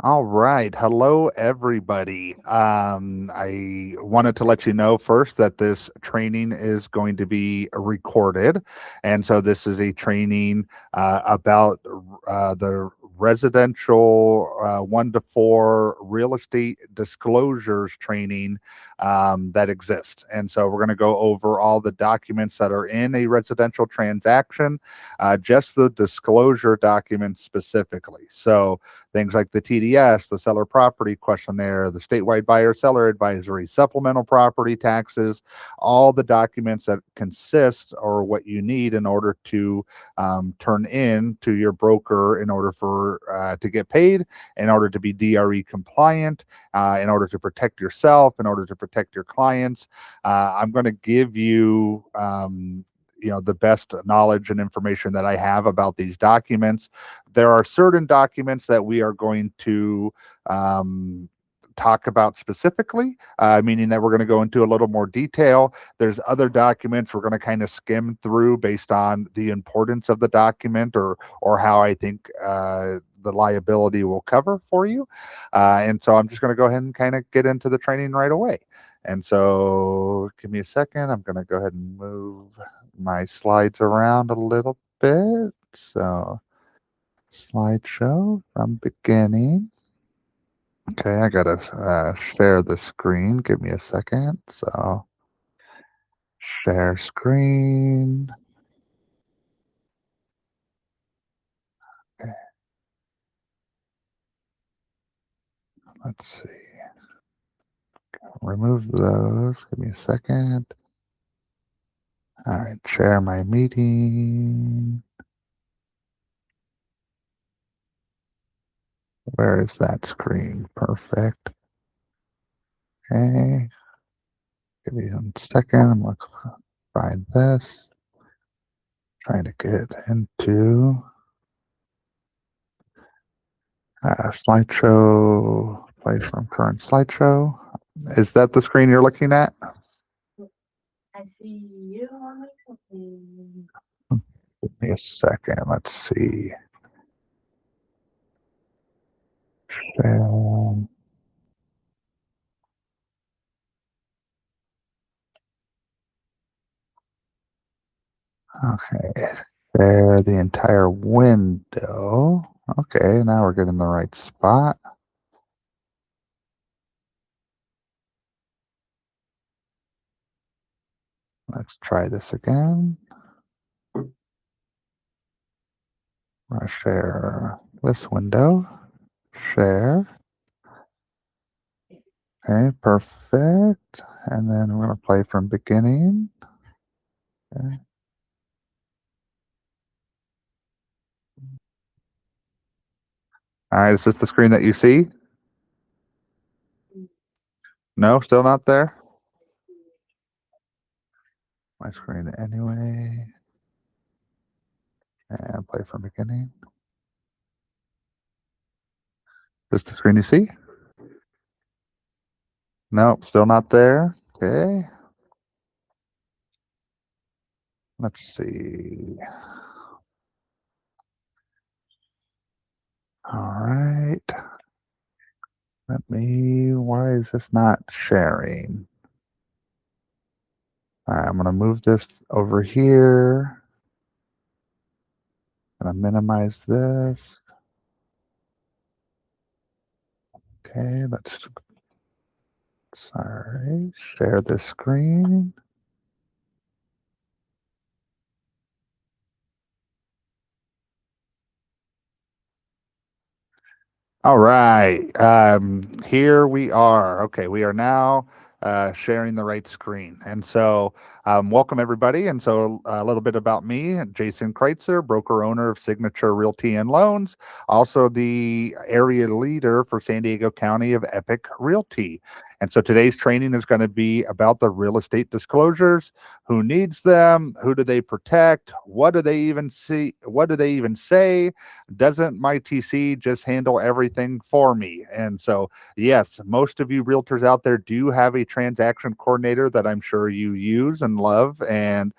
All right. Hello, everybody. I wanted to let you know first that this training is going to be recorded. And so this is a training about the residential 1 to 4 real estate disclosures training that exists. And so we're going to go over all the documents that are in a residential transaction, just the disclosure documents specifically. So things like the TDS, the seller property questionnaire, the statewide buyer seller advisory, supplemental property taxes, all the documents that consist or what you need in order to turn in to your broker in order for to get paid, in order to be DRE compliant, in order to protect yourself, in order to protect your clients. I'm going to give you the best knowledge and information that I have about these documents. There are certain documents that we are going to talk about specifically, meaning that we're going to go into a little more detail. There's other documents we're going to kind of skim through based on the importance of the document or how I think the liability will cover for you. And so I'm just going to go ahead and kind of get into the training right away. And so give me a second. I'm going to go ahead and move my slides around a little bit. So slideshow from beginning. Okay, I gotta share the screen. Give me a second. So share screen. Okay, let's see. Remove those. Give me a second. All right, share my meeting. Where is that screen? Perfect. Okay. Give me a second. I'm going to find this. Trying to get into slideshow, play from current slideshow. Is that the screen you're looking at? I see you on my screen. Give me a second. Let's see. Share. Okay. Share the entire window. Okay, now we're getting the right spot. Let's try this again. I'm going to share this window. Share. Okay, perfect. And then we're going to play from beginning. Okay. All right, is this the screen that you see? No, still not there? My screen anyway. And play from beginning. Is this the screen you see? Nope, still not there. Okay. Let's see. All right. Why is this not sharing? All right, I'm going to move this over here. I'm going to minimize this. Okay, share this screen. All right, here we are. Okay, we are now sharing the right screen. And so welcome everybody. And so a little bit about me, Jason Kreutzer, broker owner of Signature Realty and Loans, also the area leader for San Diego County of Epic Realty. And so today's training is going to be about the real estate disclosures. Who needs them? Who do they protect? What do they even see? What do they even say? Doesn't my TC just handle everything for me? And so, yes, most of you realtors out there do have a transaction coordinator that I'm sure you use and love, and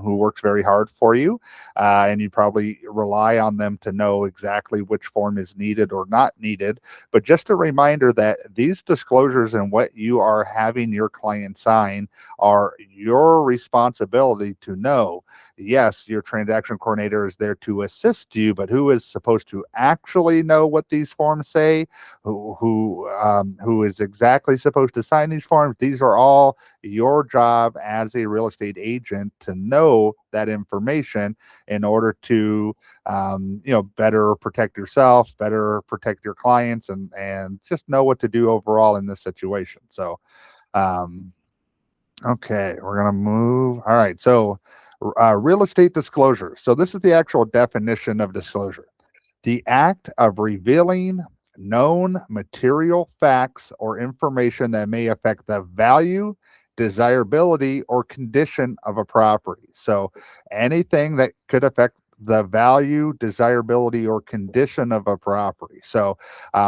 who works very hard for you. And you probably rely on them to know exactly which form is needed or not needed. But just a reminder that these disclosures and what you are having your client sign are your responsibility to know. Yes, your transaction coordinator is there to assist you, but who is supposed to actually know what these forms say? Who is exactly supposed to sign these forms? These are all your job as a real estate agent to know that information in order to better protect yourself, better protect your clients, and just know what to do overall in this situation. So um, okay, we're gonna move. All right, so real estate disclosure. So this is the actual definition of disclosure: the act of revealing known material facts or information that may affect the value, desirability, or condition of a property. So anything that could affect the value, desirability, or condition of a property. So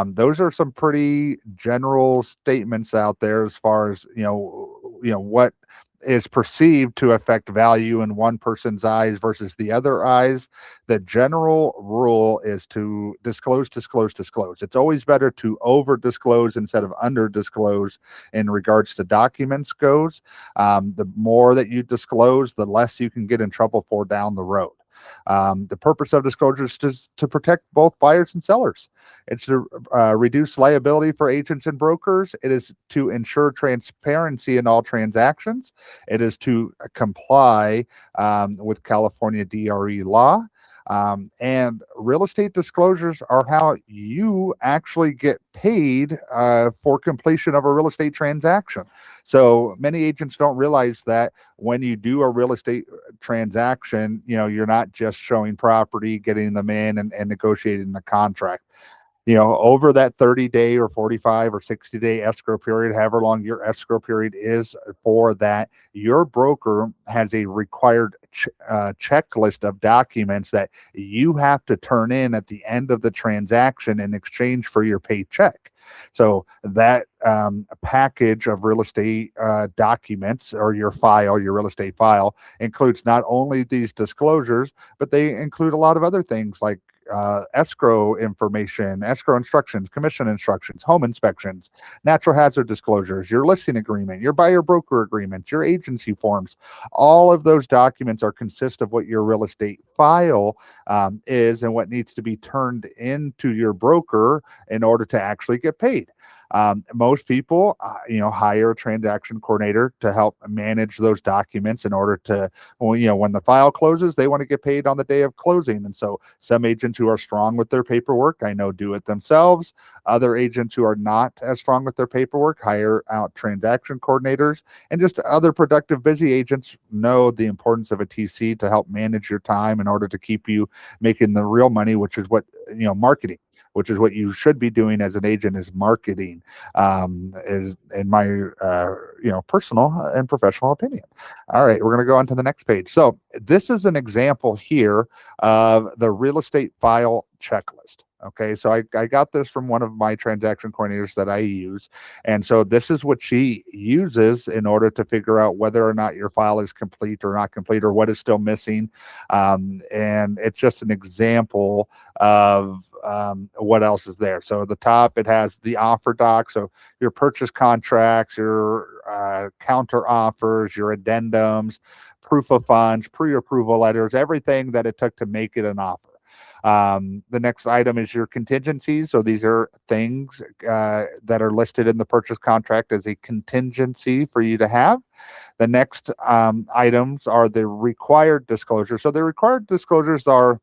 those are some pretty general statements out there as far as what is perceived to affect value in one person's eyes versus the other eyes. The general rule is to disclose, disclose, disclose. It's always better to over disclose instead of under disclose in regards to documents goes. The more that you disclose, the less you can get in trouble for down the road. The purpose of disclosure is to protect both buyers and sellers. It's to reduce liability for agents and brokers. It is to ensure transparency in all transactions. It is to comply with California DRE law. And real estate disclosures are how you actually get paid for completion of a real estate transaction. So many agents don't realize that when you do a real estate transaction, you're not just showing property, getting them in, and negotiating the contract. Over that 30-day or 45 or 60-day escrow period, however long your escrow period is for that, your broker has a required checklist of documents that you have to turn in at the end of the transaction in exchange for your paycheck. So that package of real estate documents, or your file, your real estate file, includes not only these disclosures, but they include a lot of other things like escrow information, escrow instructions, commission instructions, home inspections, natural hazard disclosures, your listing agreement, your buyer broker agreement, your agency forms. All of those documents are consist of what your real estate file is and what needs to be turned into your broker in order to actually get paid. Most people, hire a transaction coordinator to help manage those documents in order to, well, when the file closes, they want to get paid on the day of closing. And so some agents who are strong with their paperwork, I know, do it themselves. Other agents who are not as strong with their paperwork hire out transaction coordinators. And just other productive, busy agents know the importance of a TC to help manage your time in order to keep you making the real money, which is what, marketing, which is what you should be doing as an agent, is marketing, is in my personal and professional opinion. All right, we're going to go on to the next page. So this is an example here of the real estate file checklist. Okay, so I got this from one of my transaction coordinators that I use. And so this is what she uses in order to figure out whether or not your file is complete or not complete, or what is still missing. And it's just an example of what else is there. So at the top, it has the offer doc. So your purchase contracts, your counter offers, your addendums, proof of funds, pre-approval letters, everything that it took to make it an offer. The next item is your contingencies. So these are things that are listed in the purchase contract as a contingency for you to have. The next items are the required disclosures. So the required disclosures are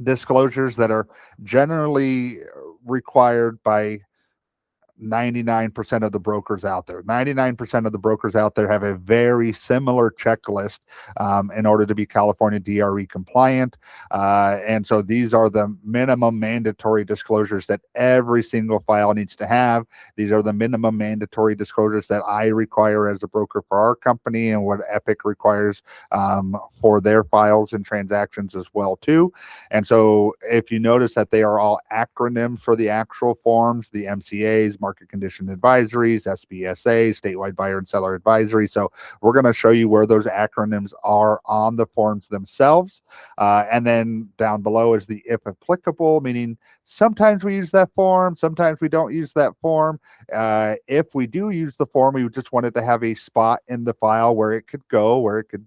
disclosures that are generally required by 99% of the brokers out there. 99% of the brokers out there have a very similar checklist in order to be California DRE compliant. And so these are the minimum mandatory disclosures that every single file needs to have. These are the minimum mandatory disclosures that I require as a broker for our company, and what Epic requires for their files and transactions as well too. And so if you notice that they are all acronyms for the actual forms, the MCAs, market condition advisories, SBSA, statewide buyer and seller advisory. So we're going to show you where those acronyms are on the forms themselves. And then down below is the if applicable, meaning sometimes we use that form, sometimes we don't use that form. If we do use the form, we just wanted to have a spot in the file where it could go, where it could,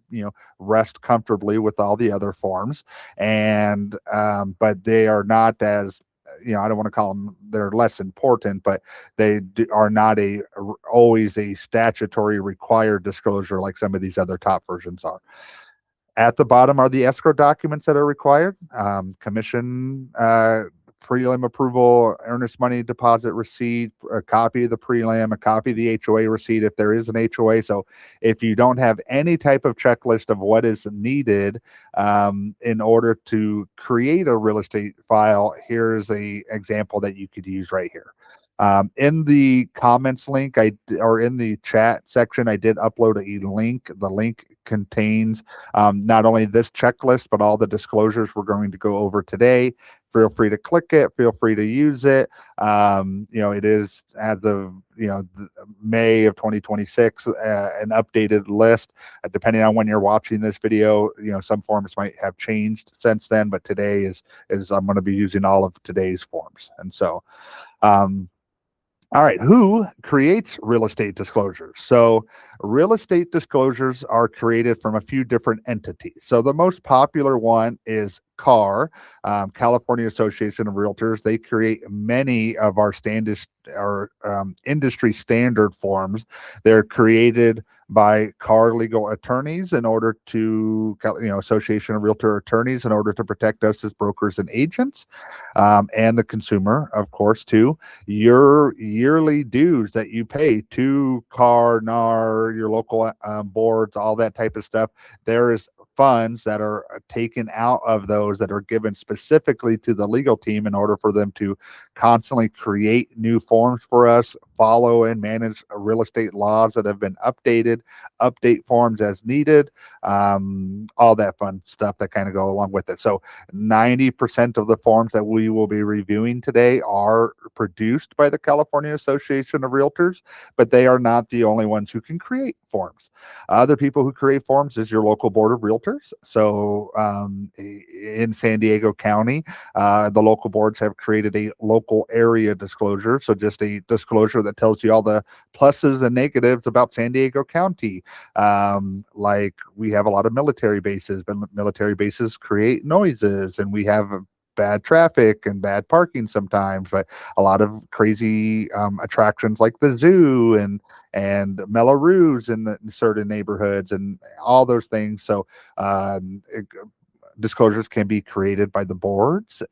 rest comfortably with all the other forms. And but they are not as, I don't want to call them, they're less important, but they are not always a statutory required disclosure like some of these other top versions are. At the bottom are the escrow documents that are required: commission, prelim approval, earnest money deposit receipt, a copy of the prelim, a copy of the HOA receipt if there is an HOA. So if you don't have any type of checklist of what is needed in order to create a real estate file, here's a example that you could use right here. In the comments link, or in the chat section, I did upload a link. The link contains not only this checklist, but all the disclosures we're going to go over today. Feel free to click it. Feel free to use it. It is, as of May of 2026, an updated list. Depending on when you're watching this video, some forms might have changed since then, but today is I'm going to be using all of today's forms. And so all right, who creates real estate disclosures? So real estate disclosures are created from a few different entities. So the most popular one is CAR, California Association of Realtors. They create many of our industry standard forms. They're created by CAR legal attorneys in order to, Association of Realtor attorneys, in order to protect us as brokers and agents, and the consumer, of course, too. Your yearly dues that you pay to CAR, NAR, your local boards, all that type of stuff, there is funds that are taken out of those that are given specifically to the legal team in order for them to constantly create new forms for us, follow and manage real estate laws that have been updated, update forms as needed, all that fun stuff that kind of go along with it. So 90% of the forms that we will be reviewing today are produced by the California Association of Realtors, but they are not the only ones who can create forms. Other people who create forms is your local board of realtors. So in San Diego County, the local boards have created a local area disclosure. So just a disclosure that tells you all the pluses and negatives about San Diego County. Like we have a lot of military bases, but military bases create noises, and we have bad traffic and bad parking sometimes, but a lot of crazy attractions like the zoo and Melrose in certain neighborhoods and all those things. So disclosures can be created by the boards.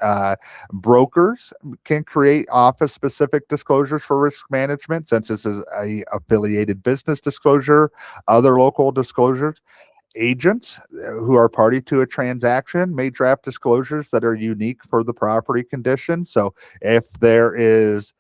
Brokers can create office-specific disclosures for risk management, such as a affiliated business disclosure, other local disclosures. Agents who are party to a transaction may draft disclosures that are unique for the property condition. So if there is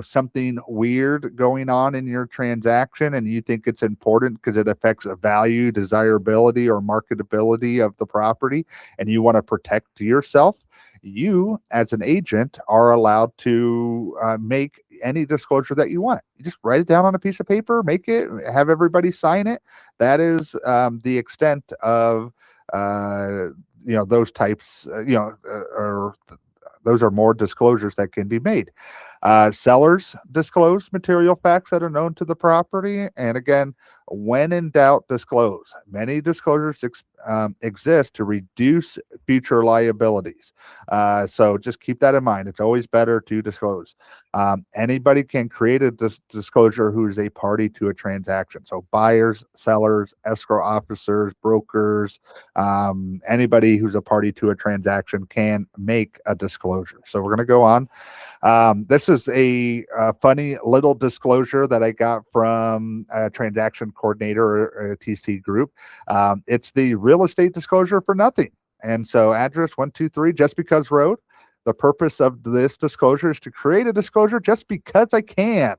something weird going on in your transaction and you think it's important because it affects a value, desirability, or marketability of the property, and you want to protect yourself, you as an agent are allowed to make any disclosure that you want. You just write it down on a piece of paper, make it, have everybody sign it. That is the extent of those types, or those are more disclosures that can be made. Sellers disclose material facts that are known to the property. And again, when in doubt, disclose. Many disclosures exist to reduce future liabilities. So just keep that in mind. It's always better to disclose. Anybody can create a disclosure who is a party to a transaction. So buyers, sellers, escrow officers, brokers, anybody who's a party to a transaction can make a disclosure. So we're going to go on. This is a funny little disclosure that I got from a transaction coordinator or a TC group. It's the real estate disclosure for nothing. And so address 123 Just Because Road. The purpose of this disclosure is to create a disclosure just because I can.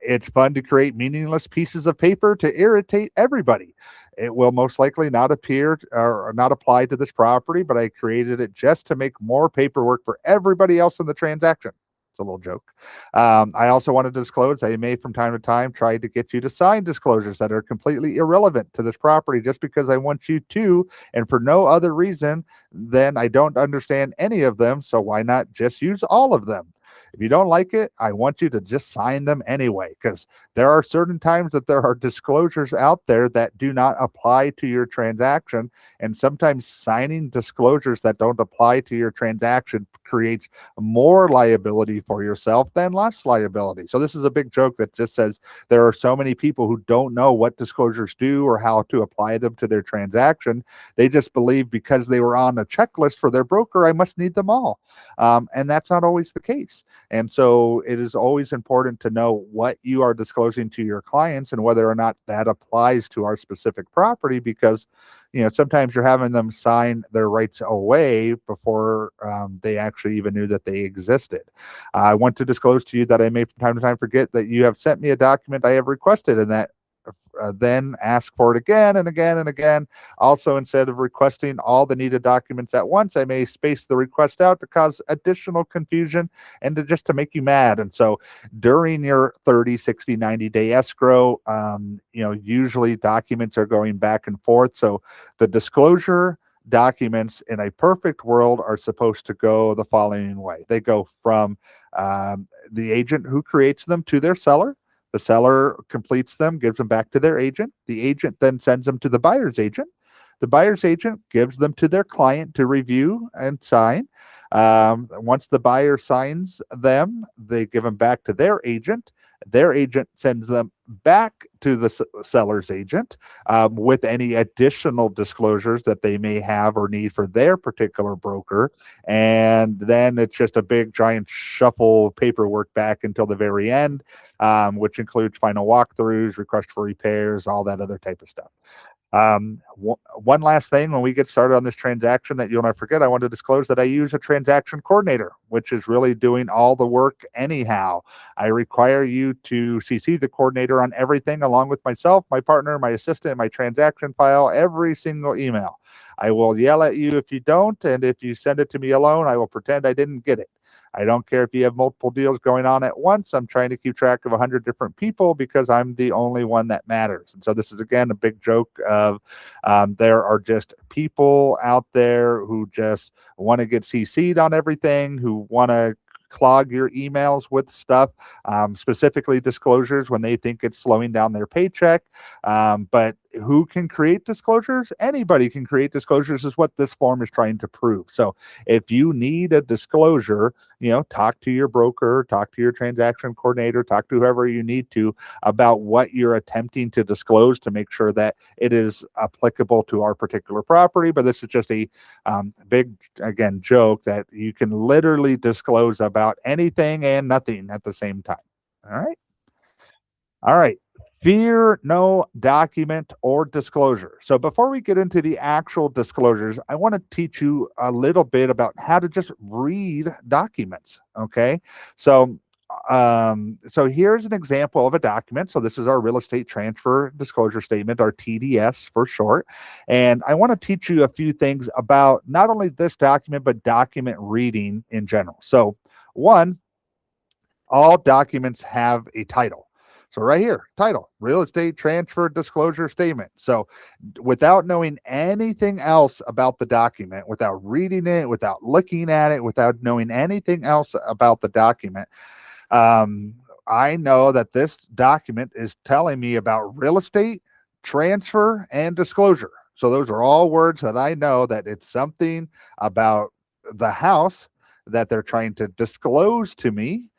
It's fun to create meaningless pieces of paper to irritate everybody. It will most likely not appear or not apply to this property, but I created it just to make more paperwork for everybody else in the transaction. It's a little joke. I also wanted to disclose I may from time to time try to get you to sign disclosures that are completely irrelevant to this property just because I want you to, and for no other reason than I don't understand any of them. So why not just use all of them? If you don't like it, I want you to just sign them anyway, because there are certain times that there are disclosures out there that do not apply to your transaction. And sometimes signing disclosures that don't apply to your transaction creates more liability for yourself than less liability. So this is a big joke that just says there are so many people who don't know what disclosures do or how to apply them to their transaction. They just believe because they were on a checklist for their broker, I must need them all. And that's not always the case. And so it is always important to know what you are disclosing to your clients and whether or not that applies to our specific property, because sometimes you're having them sign their rights away before they actually even knew that they existed. I want to disclose to you that I may from time to time forget that you have sent me a document I have requested, and that then ask for it again and again and again. Also, instead of requesting all the needed documents at once, I may space the request out to cause additional confusion and just to make you mad. And so during your 30, 60, 90-day escrow, usually documents are going back and forth. So the disclosure documents in a perfect world are supposed to go the following way. They go from the agent who creates them to their seller. The seller completes them, gives them back to their agent. The agent then sends them to the buyer's agent. The buyer's agent gives them to their client to review and sign. Once the buyer signs them, they give them back to their agent. Their agent sends them back to the seller's agent with any additional disclosures that they may have or need for their particular broker. And then it's just a big giant shuffle paperwork back until the very end, which includes final walkthroughs, request for repairs, all that other type of stuff. One last thing, when we get started on this transaction that you'll not forget, I want to disclose that I use a transaction coordinator, which is really doing all the work anyhow. I require you to CC the coordinator on everything, along with myself, my partner, my assistant, my transaction file, every single email. I will yell at you if you don't, and if you send it to me alone, I will pretend I didn't get it. I don't care if you have multiple deals going on at once. I'm trying to keep track of 100 different people because I'm the only one that matters. And so this is, again, a big joke of there are just people out there who just want to get CC'd on everything, who want to clog your emails with stuff, specifically disclosures when they think it's slowing down their paycheck. But who can create disclosures? Anybody can create disclosures, is what this form is trying to prove. So if you need a disclosure, talk to your broker, talk to your transaction coordinator, talk to whoever you need to about what you're attempting to disclose to make sure that it is applicable to our particular property. But this is just a big, again, joke that you can literally disclose about anything and nothing at the same time. All right. All right. Fear no document or disclosure. So before we get into the actual disclosures, I want to teach you a little bit about how to just read documents. Okay. So here's an example of a document. So this is our real estate transfer disclosure statement, our TDS for short. And I want to teach you a few things about not only this document, but document reading in general. So one, all documents have a title. So right here, title, real estate transfer disclosure statement. So without knowing anything else about the document, without reading it, without looking at it, without knowing anything else about the document, I know that this document is telling me about real estate transfer and disclosure. So those are all words that I know that it's something about the house that they're trying to disclose to me,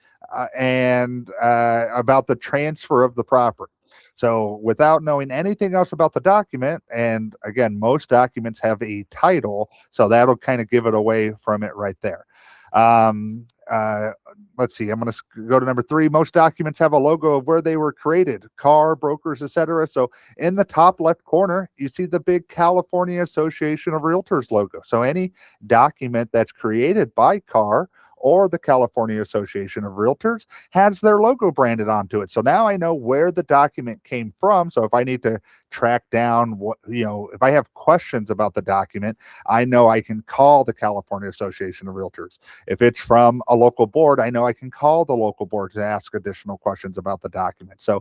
and about the transfer of the property. So without knowing anything else about the document, and again, most documents have a title, so that'll kind of give it away from it right there. Um, uh, let's see. I'm going to go to number 3. Most documents have a logo of where they were created, car, brokers, etc. So in the top left corner, you see the big California Association of Realtors logo. So any document that's created by CAR or the California Association of Realtors has their logo branded onto it. So now I know where the document came from. So if I need to track down what, if I have questions about the document, I know I can call the California Association of Realtors. If it's from a local board, I know I can call the local board to ask additional questions about the document. So,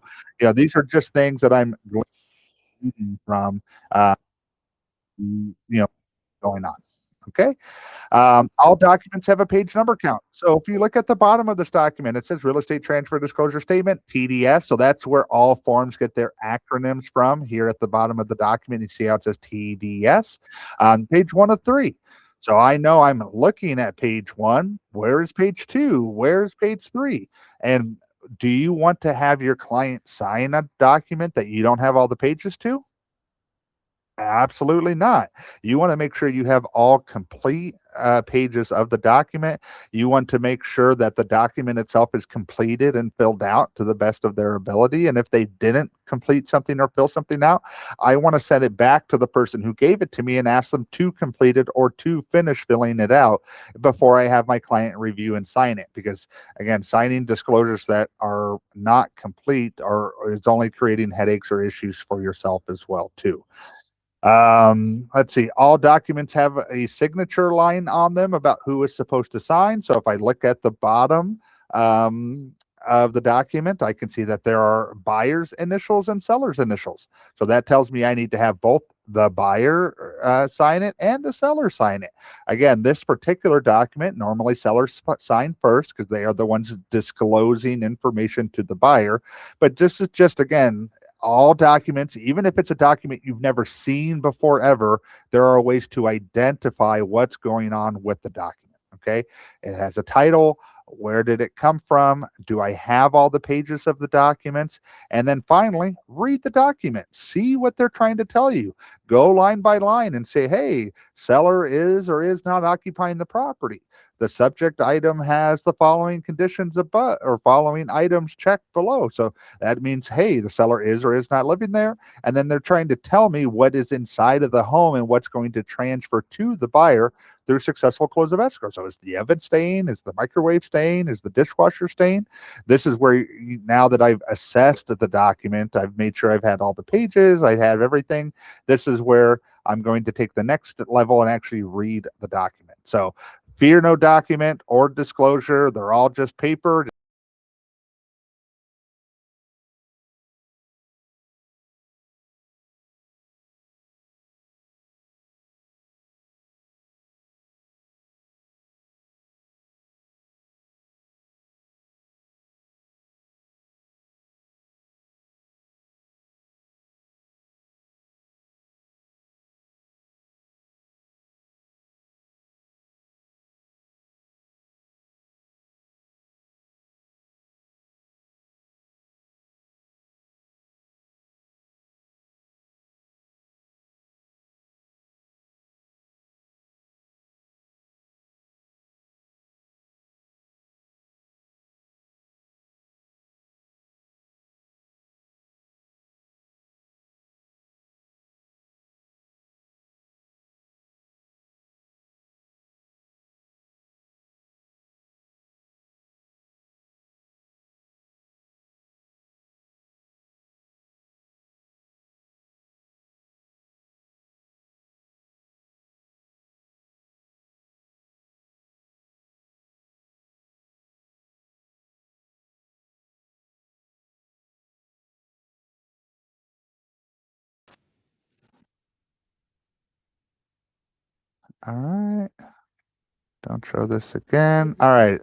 these are just things that I'm gleaning from, uh, going on. Okay. All documents have a page number count. So if you look at the bottom of this document, it says Real Estate Transfer Disclosure Statement, TDS. So that's where all forms get their acronyms from. Here at the bottom of the document, you see how it says TDS on page 1 of 3. So I know I'm looking at page 1. Where is page 2? Where's page 3? And do you want to have your client sign a document that you don't have all the pages to? Absolutely not. You want to make sure you have all complete pages of the document. You want to make sure that the document itself is completed and filled out to the best of their ability. And if they didn't complete something or fill something out, I want to send it back to the person who gave it to me and ask them to complete it or to finish filling it out before I have my client review and sign it. Because again, signing disclosures that are not complete is only creating headaches or issues for yourself as well too. Let's see. All documents have a signature line on them about who is supposed to sign. So if I look at the bottom um, of the document, I can see that there are buyer's initials and seller's initials. So that tells me I need to have both the buyer sign it and the seller sign it. Again, this particular document, normally sellers sign first because they are the ones disclosing information to the buyer. But this is just, again, all documents, even if it's a document you've never seen before ever, there are ways to identify what's going on with the document. Okay. It has a title. Where did it come from? Do I have all the pages of the documents? And then finally, read the document. See what they're trying to tell you. Go line by line and say, hey, seller is or is not occupying the property. The subject item has the following conditions above or following items checked below. So that means, hey, the seller is or is not living there. And then they're trying to tell me what is inside of the home and what's going to transfer to the buyer through successful close of escrow. So is the oven staying? Is the microwave staying? Is the dishwasher staying? This is where now that I've assessed the document, I've made sure I've had all the pages, I have everything. This is where I'm going to take the next level and actually read the document. So fear no document or disclosure. They're all just paper. All right. Don't show this again. All right.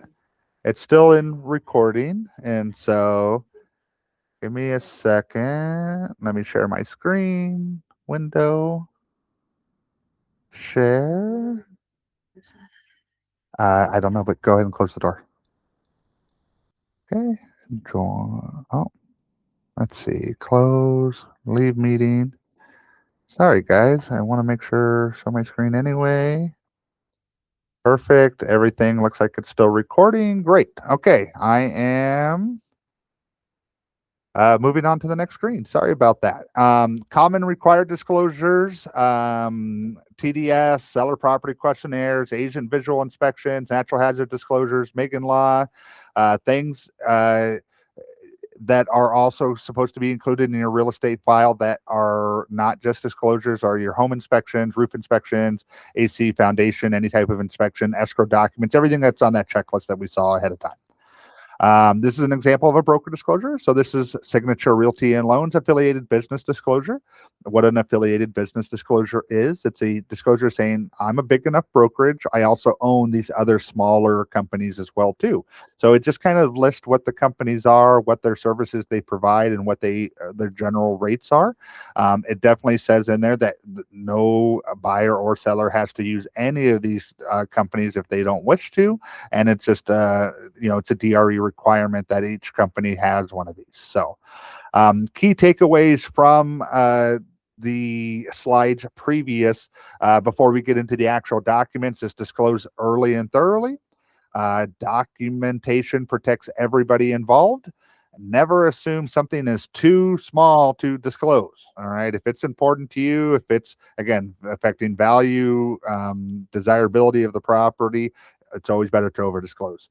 It's still in recording. And so give me a second. Let me share my screen window. share. I don't know, but go ahead and close the door. Okay. Join. Oh, let's see. Close. Leave meeting. Sorry, guys. I want to make sure show my screen anyway. Perfect. Everything looks like it's still recording. Great. Okay. I am moving on to the next screen. Sorry about that. Common required disclosures, TDS, seller property questionnaires, agent visual inspections, natural hazard disclosures, Megan law, things that are also supposed to be included in your real estate file that are not just disclosures, are your home inspections, roof inspections, AC, foundation, any type of inspection, escrow documents, everything that's on that checklist that we saw ahead of time. This is an example of a broker disclosure. So this is Signature Realty and Loans affiliated business disclosure. What an affiliated business disclosure is, it's a disclosure saying I'm a big enough brokerage. I also own these other smaller companies as well too. So it just kind of lists what the companies are, what their services they provide, and what their general rates are. It definitely says in there that no buyer or seller has to use any of these companies if they don't wish to, and it's just it's a DRE requirement that each company has one of these. So key takeaways from the slides previous before we get into the actual documents is disclose early and thoroughly. Documentation protects everybody involved. Never assume something is too small to disclose. All right. If it's important to you, if it's, again, affecting value, desirability of the property, it's always better to over disclose.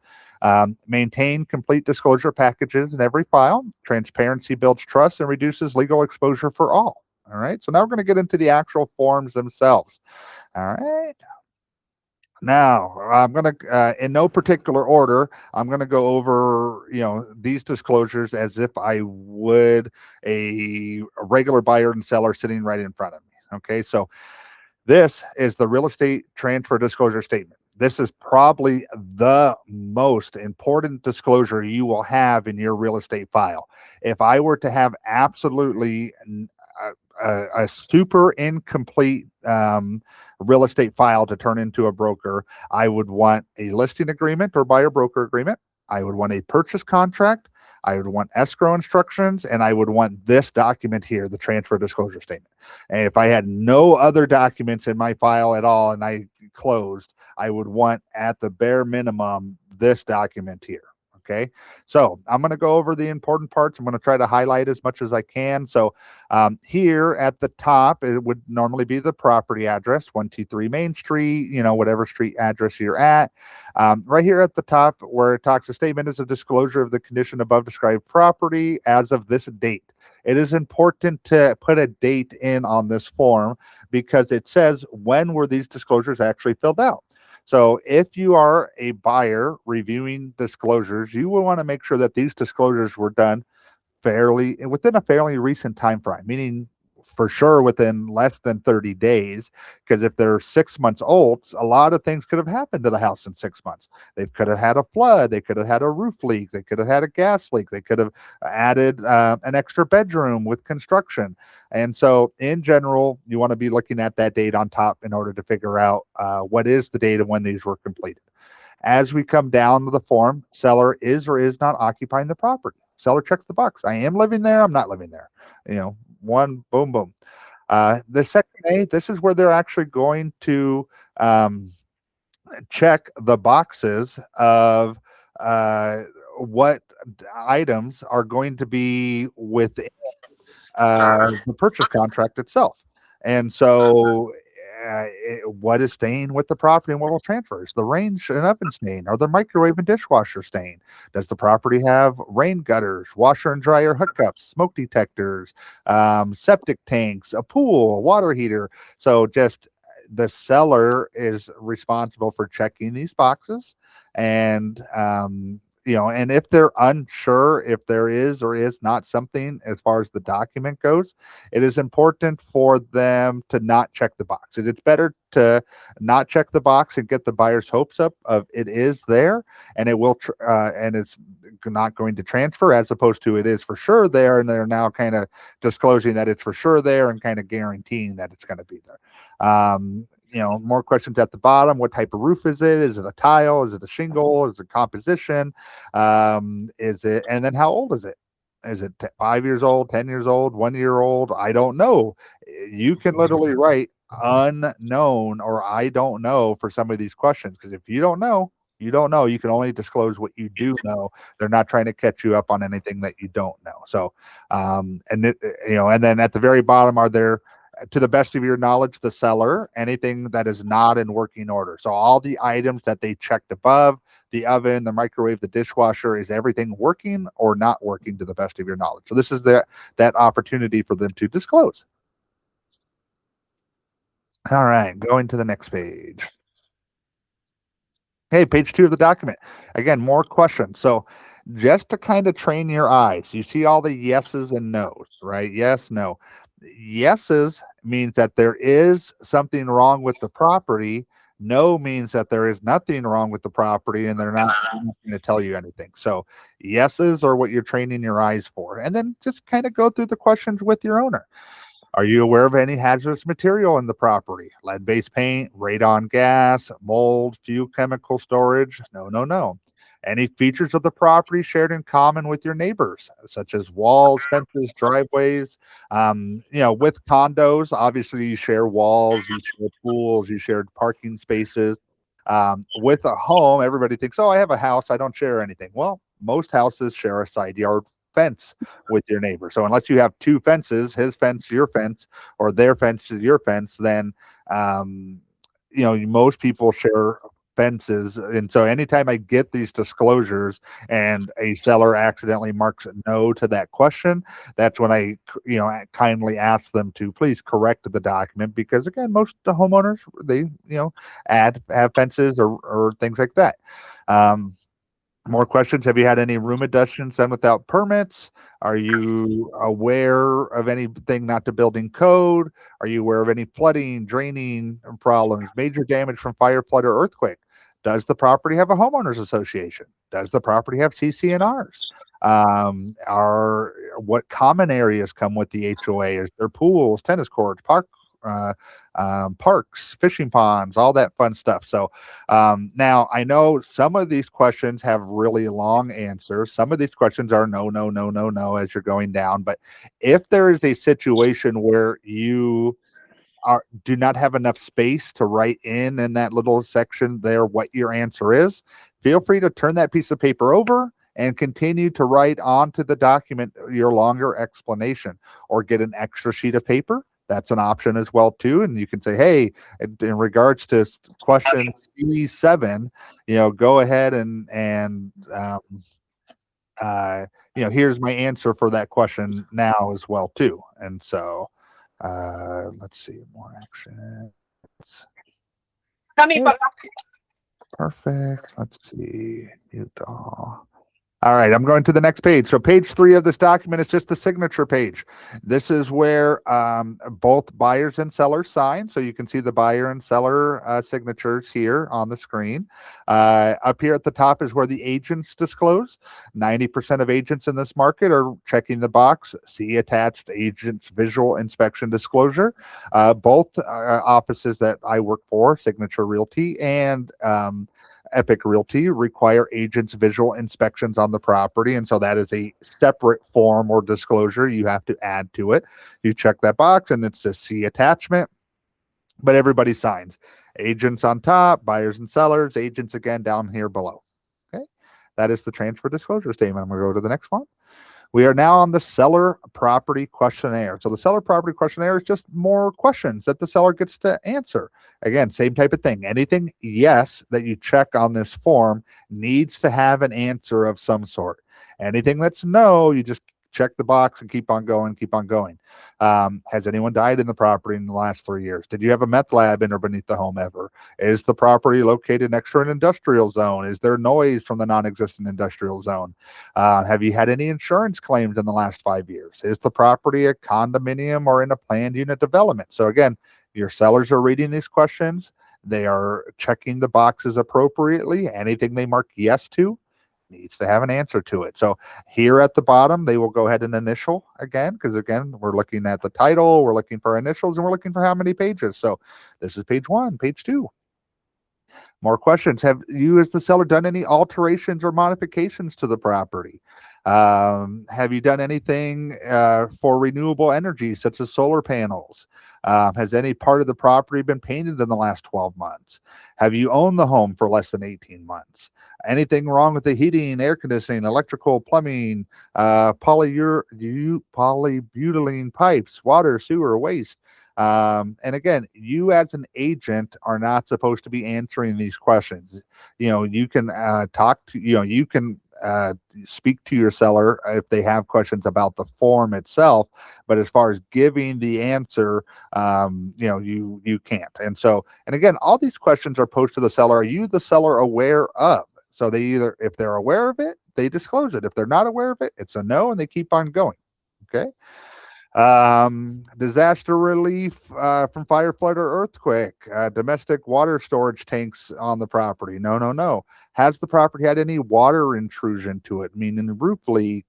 Maintain complete disclosure packages in every file. Transparency builds trust and reduces legal exposure for all. All right. So now we're going to get into the actual forms themselves. All right. Now, I'm going to, in no particular order, I'm going to go over, these disclosures as if I would a regular buyer and seller sitting right in front of me. Okay, so this is the real estate transfer disclosure statement. This is probably the most important disclosure you will have in your real estate file. If I were to have absolutely a super incomplete real estate file to turn into a broker, I would want a listing agreement or buyer broker agreement. I would want a purchase contract. I would want escrow instructions, and I would want this document here, the transfer disclosure statement. And if I had no other documents in my file at all and I closed, I would want at the bare minimum this document here. Okay, so I'm going to go over the important parts. I'm going to try to highlight as much as I can. So here at the top, it would normally be the property address, 123 Main Street, whatever street address you're at. Right here at the top where it talks, a statement is a disclosure of the condition above described property as of this date. It is important to put a date in on this form because it says when were these disclosures actually filled out. So if you are a buyer reviewing disclosures, you will want to make sure that these disclosures were done within a fairly recent time frame, meaning for sure within less than 30 days. Because if they're 6 months old, a lot of things could have happened to the house in 6 months. They could have had a flood, they could have had a roof leak, they could have had a gas leak, they could have added an extra bedroom with construction. And so in general, you want to be looking at that date on top in order to figure out what is the date of when these were completed. As we come down to the form, seller is or is not occupying the property. Seller checks the box. I am living there. I'm not living there. One, boom, boom. The section A, this is where they're actually going to check the boxes of what items are going to be within the purchase contract itself. And so, what is staying with the property and what will transfer? Is the range and oven staying? Are the microwave and dishwasher staying? Does the property have rain gutters, washer and dryer hookups, smoke detectors, septic tanks, a pool, a water heater? So, just the seller is responsible for checking these boxes, and and if they're unsure if there is or is not something as far as the document goes, it is important for them to not check the boxes. It's better to not check the box and get the buyer's hopes up of it is there and it will and it's not going to transfer, as opposed to it is for sure there and they're now kind of disclosing that it's for sure there and kind of guaranteeing that it's going to be there. more questions at the bottom. What type of roof is it? Is it a tile? Is it a shingle? Is it composition? Is it, and then how old is it? Is it 5 years old, 10 years old, 1 year old? I don't know. You can literally write unknown or I don't know for some of these questions, because if you don't know, you don't know. You can only disclose what you do know. They're not trying to catch you up on anything that you don't know. So, and then at the very bottom, are there, to the best of your knowledge, the seller, anything that is not in working order? So all the items that they checked above, the oven, the microwave, the dishwasher, is everything working or not working to the best of your knowledge? So this is that opportunity for them to disclose. All right, going to the next page. Hey, page 2 of the document. Again, more questions. So just to kind of train your eyes, you see all the yeses and nos, right? Yes, no. Yeses means that there is something wrong with the property. No means that there is nothing wrong with the property and they're not going to tell you anything. So yeses are what you're training your eyes for. And then just kind of go through the questions with your owner. Are you aware of any hazardous material in the property? Lead-based paint, radon gas, mold, fuel chemical storage? No, no, no. Any features of the property shared in common with your neighbors, such as walls, fences, driveways? With condos, obviously you share walls, you share pools, you share parking spaces. With a home, everybody thinks, oh, I have a house, I don't share anything. Well, most houses share a side yard fence with your neighbor. So unless you have two fences, his fence, your fence, or their fence is your fence, then most people share fences. And so anytime I get these disclosures and a seller accidentally marks no to that question, that's when I kindly ask them to please correct the document, because again, most the homeowners, they have fences or things like that. More questions. Have you had any room additions done without permits? Are you aware of anything not to building code? Are you aware of any flooding, draining problems, major damage from fire, flood, or earthquake? Does the property have a homeowners association? Does the property have CC&Rs? What common areas come with the HOA? Is there pools, tennis courts, uh, parks, fishing ponds, all that fun stuff? So now I know some of these questions have really long answers. Some of these questions are no, no, no, no, no as you're going down. But if there is a situation where you do not have enough space to write in that little section there what your answer is, feel free to turn that piece of paper over and continue to write onto the document your longer explanation, or get an extra sheet of paper. That's an option as well too. And you can say, hey, in regards to question C7, go ahead and here's my answer for that question now as well too. And so let's see, more action. Kami pala. Perfect. Let's see, Utah. All right, I'm going to the next page. So page 3 of this document is just the signature page. This is where both buyers and sellers sign. So you can see the buyer and seller signatures here on the screen. Up here at the top is where the agents disclose. 90% of agents in this market are checking the box, see attached agent's visual inspection disclosure. Both offices that I work for, Signature Realty and Epic Realty, require agents' visual inspections on the property. And so that is a separate form or disclosure you have to add to it. You check that box and it's a C attachment, but everybody signs. Agents on top, buyers and sellers, agents again down here below. Okay, that is the transfer disclosure statement. I'm going to go to the next one. We are now on the seller property questionnaire. So the seller property questionnaire is just more questions that the seller gets to answer. Again, same type of thing. Anything yes that you check on this form needs to have an answer of some sort. Anything that's no, you just check the box and keep on going, keep on going. Has anyone died in the property in the last 3 years? Did you have a meth lab in or beneath the home ever? Is the property located next to an industrial zone? Is there noise from the non-existent industrial zone? Have you had any insurance claims in the last 5 years? Is the property a condominium or in a planned unit development? So again, your sellers are reading these questions. They are checking the boxes appropriately. Anything they mark yes to, needs to have an answer to it. So here at the bottom, they will go ahead and initial again, because again, we're looking at the title, we're looking for initials, and we're looking for how many pages. So this is page 1, page 2. More questions. Have you, as the seller, done any alterations or modifications to the property? Have you done anything for renewable energy, such as solar panels? Has any part of the property been painted in the last 12 months? Have you owned the home for less than 18 months? Anything wrong with the heating, air conditioning, electrical, plumbing, polybutylene pipes, water, sewer, waste? And again, you as an agent are not supposed to be answering these questions. You can talk to, you can speak to your seller if they have questions about the form itself, but as far as giving the answer, you can't. And again, all these questions are posed to the seller. Are you, the seller, aware of? So they either, if they're aware of it, they disclose it. If they're not aware of it, it's a no, and they keep on going. Okay. Disaster relief from fire, flood, or earthquake. Domestic water storage tanks on the property. No, no, no. Has the property had any water intrusion to it, meaning roof leak,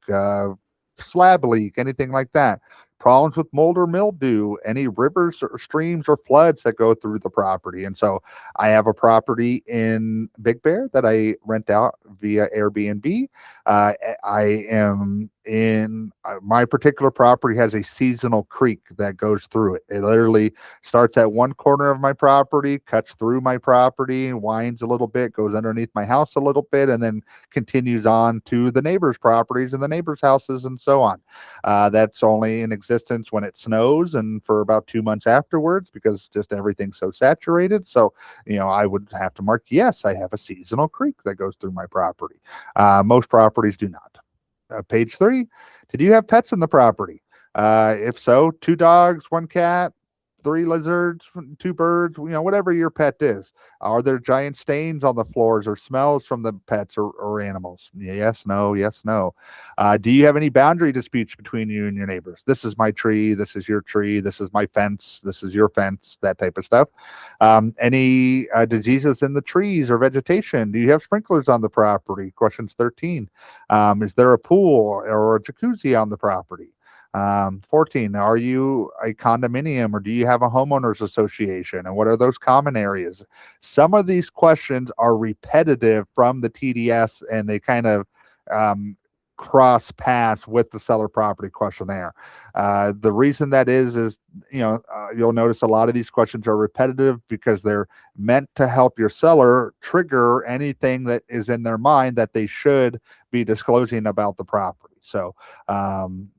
slab leak, anything like that? Problems with mold or mildew, any rivers or streams or floods that go through the property. And so I have a property in Big Bear that I rent out via Airbnb. I am in my particular property has a seasonal creek that goes through it. It literally starts at one corner of my property, cuts through my property, winds a little bit, goes underneath my house a little bit, and then continues on to the neighbors' properties and the neighbors' houses and so on. That's only in existence when it snows and for about 2 months afterwards, because just everything's so saturated. So, I would have to mark, yes, I have a seasonal creek that goes through my property. Most properties do not. Page 3, did you have pets in the property? If so, 2 dogs, 1 cat, 3 lizards, 2 birds, whatever your pet is. Are there giant stains on the floors or smells from the pets or animals? Yes, no, yes, no. Do you have any boundary disputes between you and your neighbors? This is my tree, this is your tree, this is my fence, this is your fence, that type of stuff. Any diseases in the trees or vegetation? Do you have sprinklers on the property? Questions 13. Is there a pool or a jacuzzi on the property? 14, are you a condominium or do you have a homeowners association? And what are those common areas? Some of these questions are repetitive from the TDS, and they kind of um, cross paths with the seller property questionnaire. The reason that is you'll notice a lot of these questions are repetitive because they're meant to help your seller trigger anything that is in their mind that they should be disclosing about the property. So,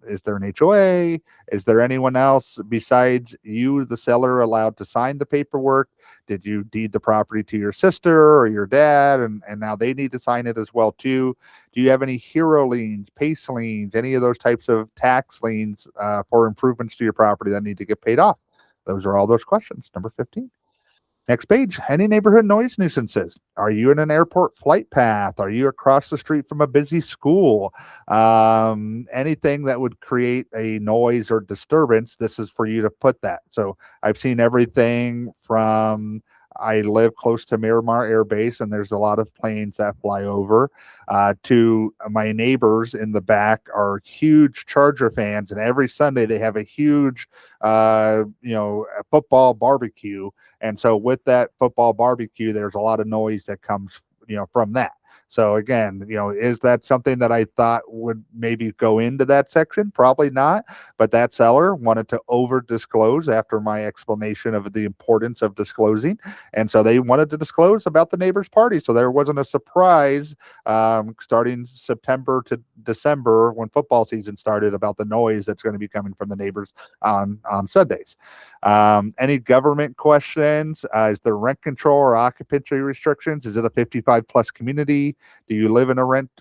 is there an HOA? Is there anyone else besides you, the seller, allowed to sign the paperwork? Did you deed the property to your sister or your dad, and now they need to sign it as well too? Do you have any hero liens, pace liens, any of those types of tax liens for improvements to your property that need to get paid off? Those are all those questions. Number 15. Next page, any neighborhood noise nuisances? Are you in an airport flight path? Are you across the street from a busy school? Anything that would create a noise or disturbance, this is for you to put that. So I've seen everything from, I live close to Miramar Air Base, and there's a lot of planes that fly over, to my neighbors in the back are huge Charger fans, and every Sunday they have a huge, a football barbecue. And so with that football barbecue, there's a lot of noise that comes, from that. So again, is that something that I thought would maybe go into that section? Probably not. But that seller wanted to over disclose after my explanation of the importance of disclosing. And so they wanted to disclose about the neighbor's party. So there wasn't a surprise starting September to December when football season started about the noise that's going to be coming from the neighbors on Sundays. Any government questions? Is there rent control or occupancy restrictions? Is it a 55 plus community? Do you live in a rent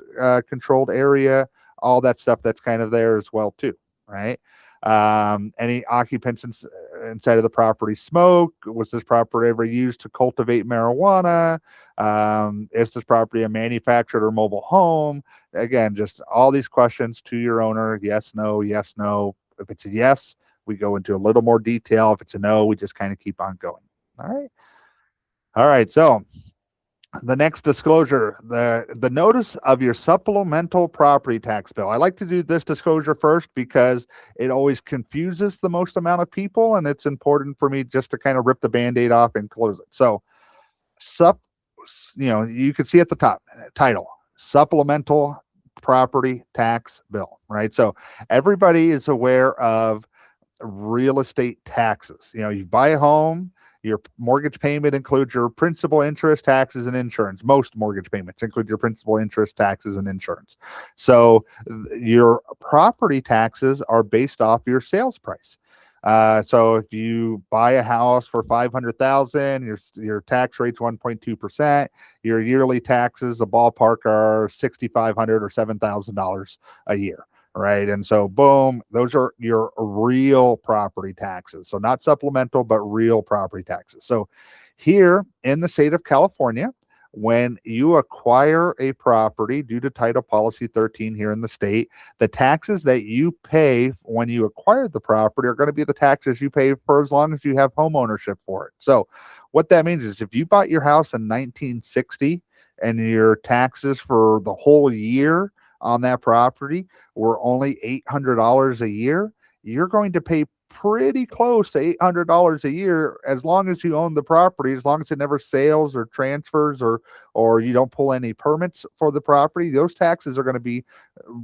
controlled area? All that stuff that's kind of there as well too, right? Any occupants inside of the property smoke? Was this property ever used to cultivate marijuana? Is this property a manufactured or mobile home? Again, just all these questions to your owner. Yes, no, yes, no. If it's a yes, we go into a little more detail. If it's a no, we just kind of keep on going. All right. All right. So The next disclosure, the notice of your supplemental property tax bill. I like to do this disclosure first because it always confuses the most amount of people, and it's important for me just to kind of rip the band-aid off and close it. So, sup, you can see at the top title, supplemental property tax bill, right? So everybody is aware of real estate taxes. You buy a home, your mortgage payment includes your principal, interest, taxes, and insurance. Most mortgage payments include your principal, interest, taxes, and insurance. So your property taxes are based off your sales price. So if you buy a house for 500,000, your tax rate's 1.2%. Your yearly taxes, a ballpark, are 6,500 or $7,000 a year, right? And so, boom, those are your real property taxes. So, not supplemental, but real property taxes. So, here in the state of California, when you acquire a property due to Title Policy 13 here in the state, the taxes that you pay when you acquired the property are going to be the taxes you pay for as long as you have home ownership for it. So, what that means is if you bought your house in 1960 and your taxes for the whole year on that property were only $800 a year, you're going to pay pretty close to $800 a year as long as you own the property, as long as it never sales or transfers, or you don't pull any permits for the property. Those taxes are going to be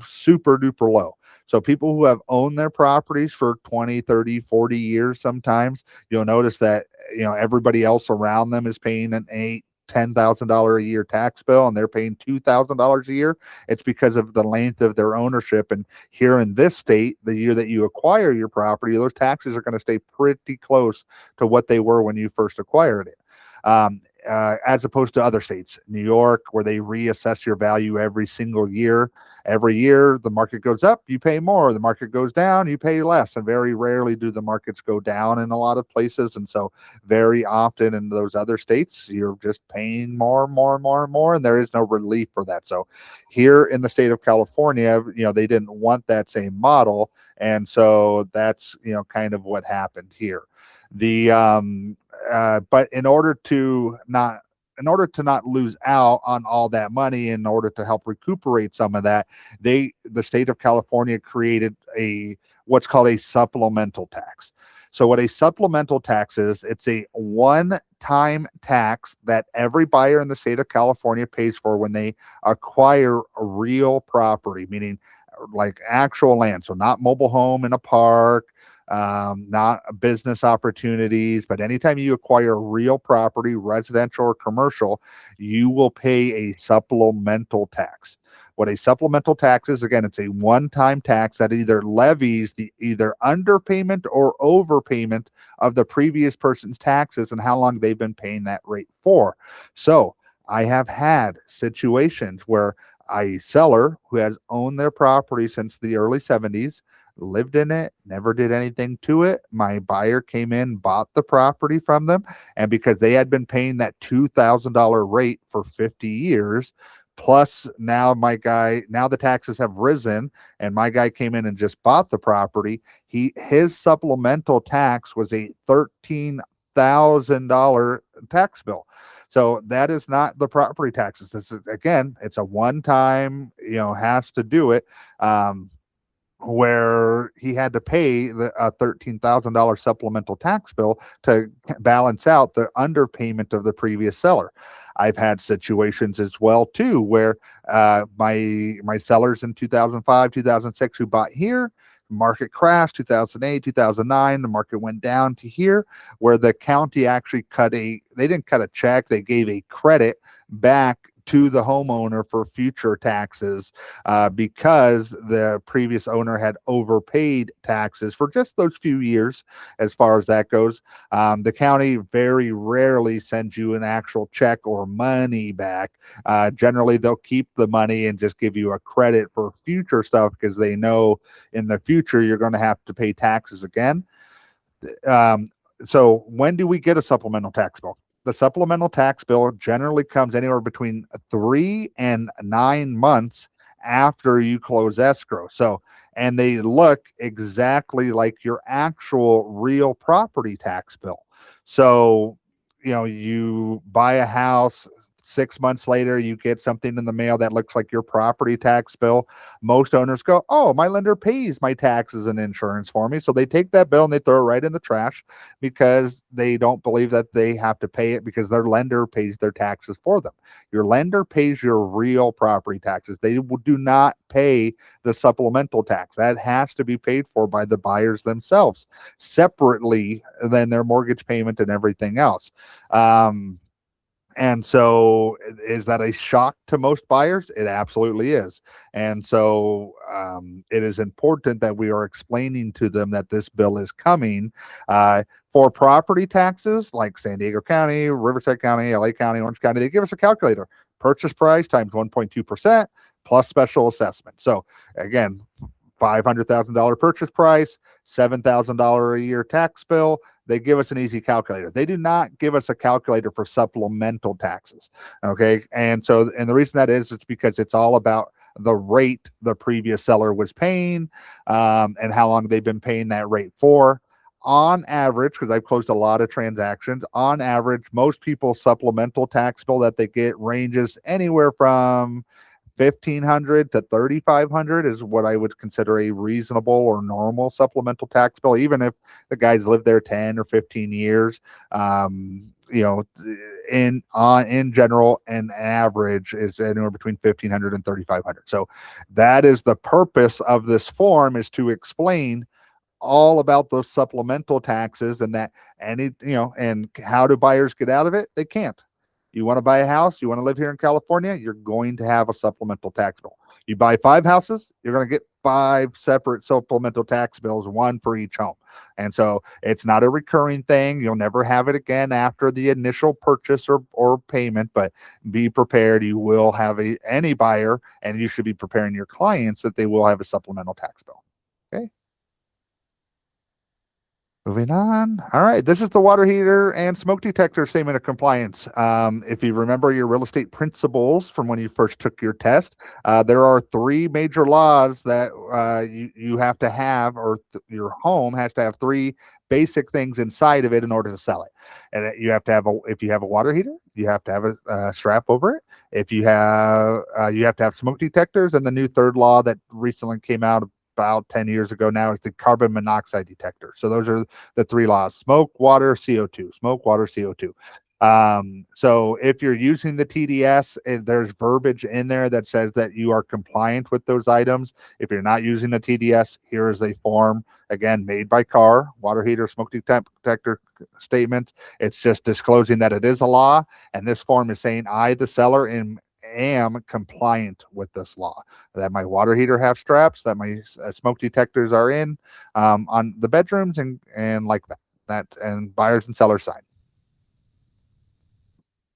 super duper low. So people who have owned their properties for 20, 30, 40 years, sometimes you'll notice that everybody else around them is paying an $10,000 a year tax bill, and they're paying $2,000 a year. It's because of the length of their ownership. And here in this state, the year that you acquire your property, those taxes are going to stay pretty close to what they were when you first acquired it. As opposed to other states, New York, where they reassess your value every single year. Every year, the market goes up, you pay more. The market goes down, you pay less. And very rarely do the markets go down in a lot of places. And so, very often in those other states, you're just paying more, more, more, more, and there is no relief for that. So, here in the state of California, they didn't want that same model, and so that's kind of what happened here. The But in order to not lose out on all that money, in order to help recuperate some of that, the state of California created a what's called a supplemental tax. So what a supplemental tax is, it's a one-time tax that every buyer in the state of California pays for when they acquire a real property, meaning like actual land. So not mobile home in a park, not business opportunities, but anytime you acquire real property, residential or commercial, you will pay a supplemental tax. What a supplemental tax is, again, it's a one-time tax that either levies the either underpayment or overpayment of the previous person's taxes and how long they've been paying that rate for. So I have had situations where a seller who has owned their property since the early 70s, lived in it, never did anything to it. My buyer came in, bought the property from them, and because they had been paying that $2,000 rate for 50 years, plus now the taxes have risen, and my guy came in and just bought the property. His supplemental tax was a $13,000 tax bill. So that is not the property taxes. It's a one time, has to do it. Where he had to pay the $13,000 supplemental tax bill to balance out the underpayment of the previous seller. I've had situations as well too where my sellers in 2005, 2006 who bought here, market crashed 2008, 2009, the market went down to here, where the county actually they didn't cut a check, they gave a credit back to the homeowner for future taxes, because the previous owner had overpaid taxes for just those few years. As far as that goes, the county very rarely sends you an actual check or money back. Generally, they'll keep the money and just give you a credit for future stuff because they know in the future you're going to have to pay taxes again. Um, so when do we get a supplemental tax bill? The supplemental tax bill generally comes anywhere between 3 and 9 months after you close escrow. So, and they look exactly like your actual real property tax bill. So, you buy a house 6 months later, you get something in the mail that looks like your property tax bill. Most owners go, "Oh, my lender pays my taxes and insurance for me." So they take that bill and they throw it right in the trash because they don't believe that they have to pay it because their lender pays their taxes for them. Your lender pays your real property taxes. They do not pay the supplemental tax. That has to be paid for by the buyers themselves separately than their mortgage payment and everything else. Um, and so, is that a shock to most buyers? It absolutely is. And so, it is important that we are explaining to them that this bill is coming. For property taxes like San Diego County, Riverside County, LA County, Orange County, they give us a calculator: purchase price times 1.2% plus special assessment. So, again, $500,000 purchase price, $7,000 a year tax bill. They give us an easy calculator. They do not give us a calculator for supplemental taxes. Okay. And so, and the reason that is, it's because it's all about the rate the previous seller was paying, and how long they've been paying that rate for. On average, because I've closed a lot of transactions, on average, most people's supplemental tax bill that they get ranges anywhere from 1,500 to 3,500 is what I would consider a reasonable or normal supplemental tax bill, even if the guys lived there 10 or 15 years. You know, in general, an average is anywhere between 1,500 and 3,500. So that is the purpose of this form, is to explain all about those supplemental taxes, and that and how do buyers get out of it? They can't. You want to buy a house, you want to live here in California, you're going to have a supplemental tax bill. You buy 5 houses, you're going to get 5 separate supplemental tax bills, one for each home. And so it's not a recurring thing. You'll never have it again after the initial purchase or payment, but be prepared. You will have any buyer, and you should be preparing your clients that they will have a supplemental tax bill. Okay. Moving on. All right. This is the water heater and smoke detector statement of compliance. If you remember your real estate principles from when you first took your test, there are 3 major laws that you have to have, or your home has to have 3 basic things inside of it in order to sell it. And you have to have if you have a water heater, you have to have a strap over it. If you have to have smoke detectors, and the new third law that recently came out about 10 years ago now is the carbon monoxide detector. So those are the 3 laws: smoke, water, CO2, smoke, water, CO2. So if you're using the TDS, there's verbiage in there that says that you are compliant with those items. If you're not using the TDS, here is a form, again, made by CAR, water heater, smoke detector statement. It's just disclosing that it is a law. And this form is saying, I, the seller, am compliant with this law, that my water heater have straps, that my smoke detectors are in on the bedrooms, and like that, and buyers and sellers sign.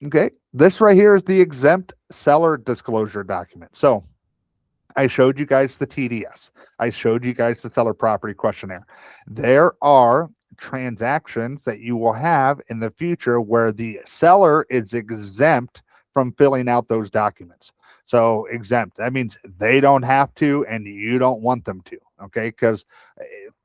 Okay, this right here is the exempt seller disclosure document. So I showed you guys the TDS. I showed you guys the seller property questionnaire. There are transactions that you will have in the future where the seller is exempt from filling out those documents. So exempt, that means they don't have to and you don't want them to. Okay, because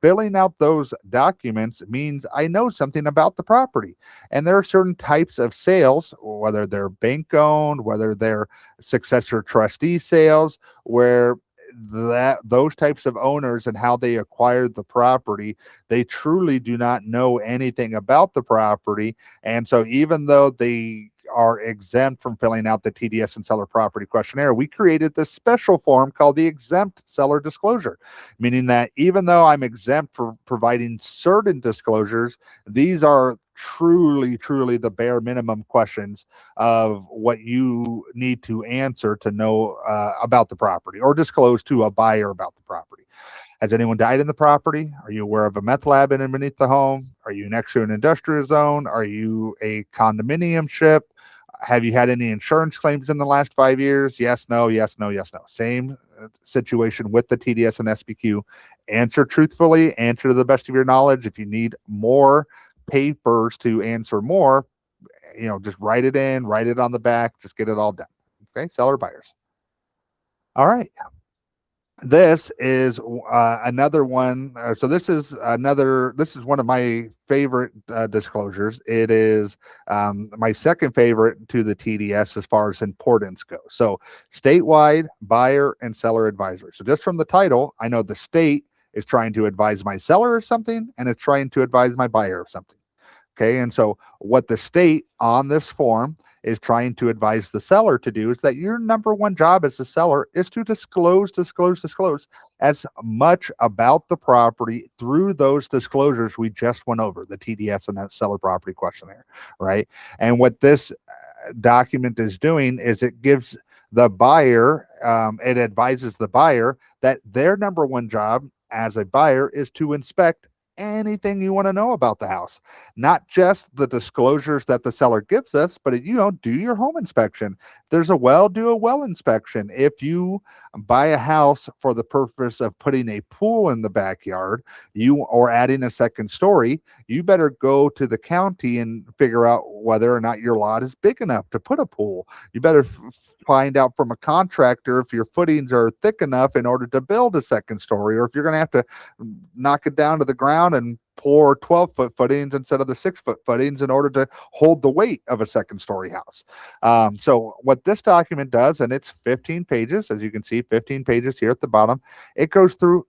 filling out those documents means I know something about the property. And there are certain types of sales, whether they're bank owned, whether they're successor trustee sales, where those types of owners and how they acquired the property, they truly do not know anything about the property. And so even though they are exempt from filling out the TDS and seller property questionnaire, we created this special form called the exempt seller disclosure, meaning that even though I'm exempt for providing certain disclosures, these are truly the bare minimum questions of what you need to answer to know about the property, or disclose to a buyer about the property. Has anyone died in the property? Are you aware of a meth lab in and beneath the home? Are you next to an industrial zone? Are you a condominium ship? Have you had any insurance claims in the last 5 years? Yes, no, yes, no, yes, no. Same situation with the TDS and SBQ. Answer truthfully, answer to the best of your knowledge. If you need more papers to answer more, just write it in, write it on the back, just get it all done. Okay, seller buyers. All right. This is another one. So this is one of my favorite disclosures. It is my second favorite to the TDS as far as importance goes. So statewide buyer and seller advisor. So just from the title, I know the state is trying to advise my seller of something and it's trying to advise my buyer of something. Okay. And so, what the state on this form is trying to advise the seller to do is that your number one job as a seller is to disclose as much about the property through those disclosures we just went over, the TDS and that seller property questionnaire, right? And what this document is doing is it gives the buyer, it advises the buyer that their number one job as a buyer is to inspect anything you want to know about the house, not just the disclosures that the seller gives us, but do your home inspection. If there's a well, do a well inspection. If you buy a house for the purpose of putting a pool in the backyard, you or adding a second story, you better go to the county and figure out whether or not your lot is big enough to put a pool. You better find out from a contractor if your footings are thick enough in order to build a second story, or if you're going to have to knock it down to the ground and pour 12-foot footings instead of the 6-foot footings in order to hold the weight of a second story house. So what this document does, and it's 15 pages, as you can see, 15 pages here at the bottom, it goes through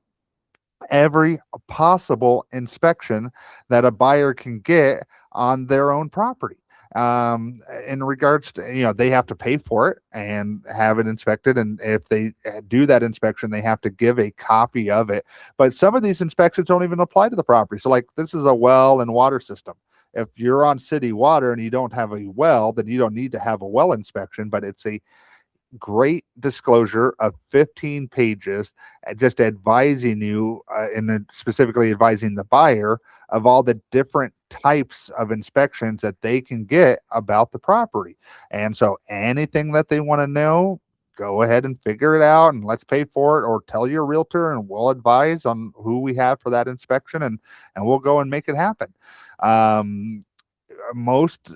every possible inspection that a buyer can get on their own property. In regards to, they have to pay for it and have it inspected. And if they do that inspection, they have to give a copy of it. But some of these inspections don't even apply to the property. So, like, this is a well and water system. If you're on city water and you don't have a well, then you don't need to have a well inspection, but it's a great disclosure of 15 pages, just advising you, and specifically advising the buyer of all the different types of inspections that they can get about the property. And so anything that they want to know, go ahead and figure it out and let's pay for it, or tell your realtor and we'll advise on who we have for that inspection, and we'll go and make it happen. Um, most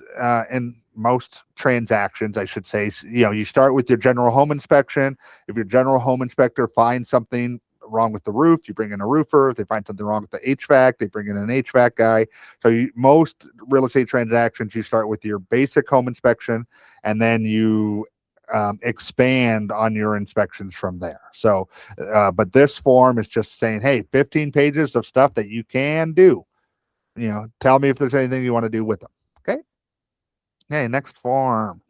in most transactions, I should say, you start with your general home inspection. If your general home inspector finds something wrong with the roof, you bring in a roofer. If they find something wrong with the HVAC, they bring in an HVAC guy. So most real estate transactions, you start with your basic home inspection, and then you expand on your inspections from there. So, but this form is just saying, hey, 15 pages of stuff that you can do. Tell me if there's anything you want to do with them. Okay. Okay. Next form.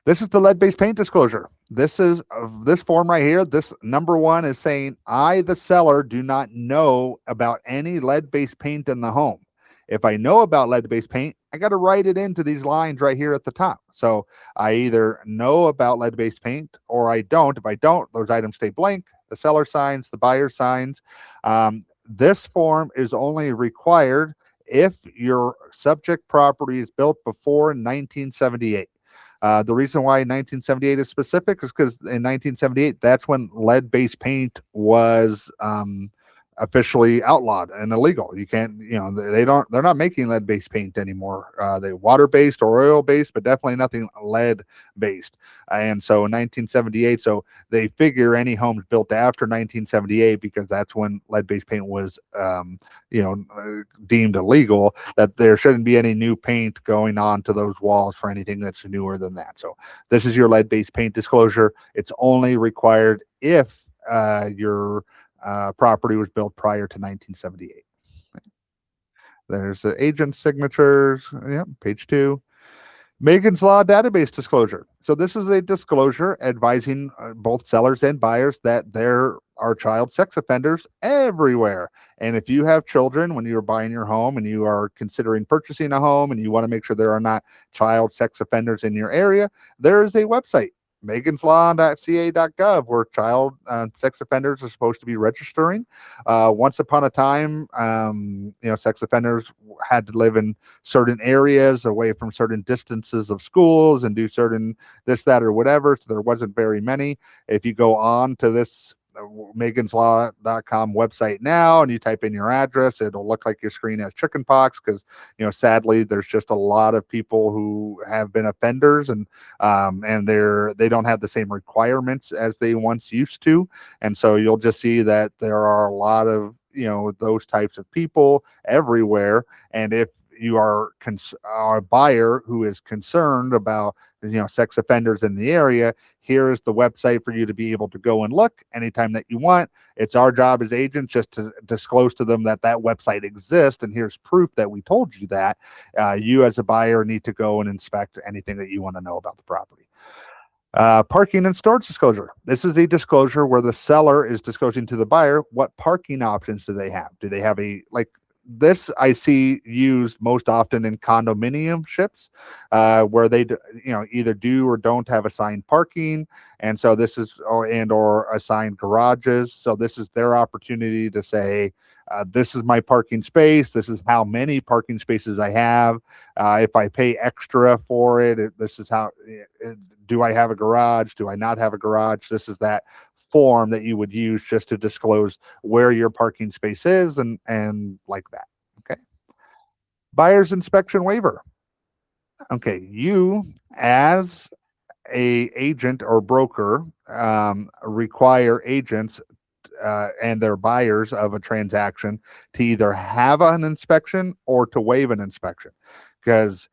This is the lead-based paint disclosure. This is this form right here. This number one is saying, I, the seller, do not know about any lead-based paint in the home. If I know about lead-based paint, I got to write it into these lines right here at the top. So I either know about lead-based paint or I don't. If I don't, those items stay blank. The seller signs, the buyer signs. This form is only required if your subject property is built before 1978. The reason why 1978 is specific is because in 1978, that's when lead-based paint was officially outlawed and illegal. You can't, they're not making lead-based paint anymore. They water-based or oil-based, but definitely nothing lead-based. And so in 1978, so they figure any homes built after 1978, because that's when lead-based paint was, deemed illegal, that there shouldn't be any new paint going on to those walls for anything that's newer than that. So this is your lead-based paint disclosure. It's only required if your property was built prior to 1978. There's the agent signatures. Yep, page 2. Megan's Law database disclosure. So this is a disclosure advising both sellers and buyers that there are child sex offenders everywhere. And if you have children when you're buying your home and you are considering purchasing a home and you want to make sure there are not child sex offenders in your area, there is a website, meganslaw.ca.gov, where child sex offenders are supposed to be registering. Once upon a time, sex offenders had to live in certain areas away from certain distances of schools and do certain this, that, or whatever. So there wasn't very many. If you go on to this meganslaw.com website now and you type in your address, it'll look like your screen has chicken pox because, sadly, there's just a lot of people who have been offenders, and they don't have the same requirements as they once used to. And so you'll just see that there are a lot of, those types of people everywhere. And if you are a buyer who is concerned about, sex offenders in the area, here is the website for you to be able to go and look anytime that you want. It's our job as agents just to disclose to them that that website exists, and here's proof that we told you that. You as a buyer need to go and inspect anything that you want to know about the property. Parking and storage disclosure. This is a disclosure where the seller is disclosing to the buyer what parking options do they have. Do they have this I see used most often in condominium ships, where they either do or don't have assigned parking, and so this is or assigned garages. So this is their opportunity to say, this is my parking space. This is how many parking spaces I have. If I pay extra for it, this is how. Do I have a garage? Do I not have a garage? This is that form that you would use just to disclose where your parking space is and like that. Okay. Buyer's inspection waiver. Okay, you as a agent or broker require agents and their buyers of a transaction to either have an inspection or to waive an inspection, because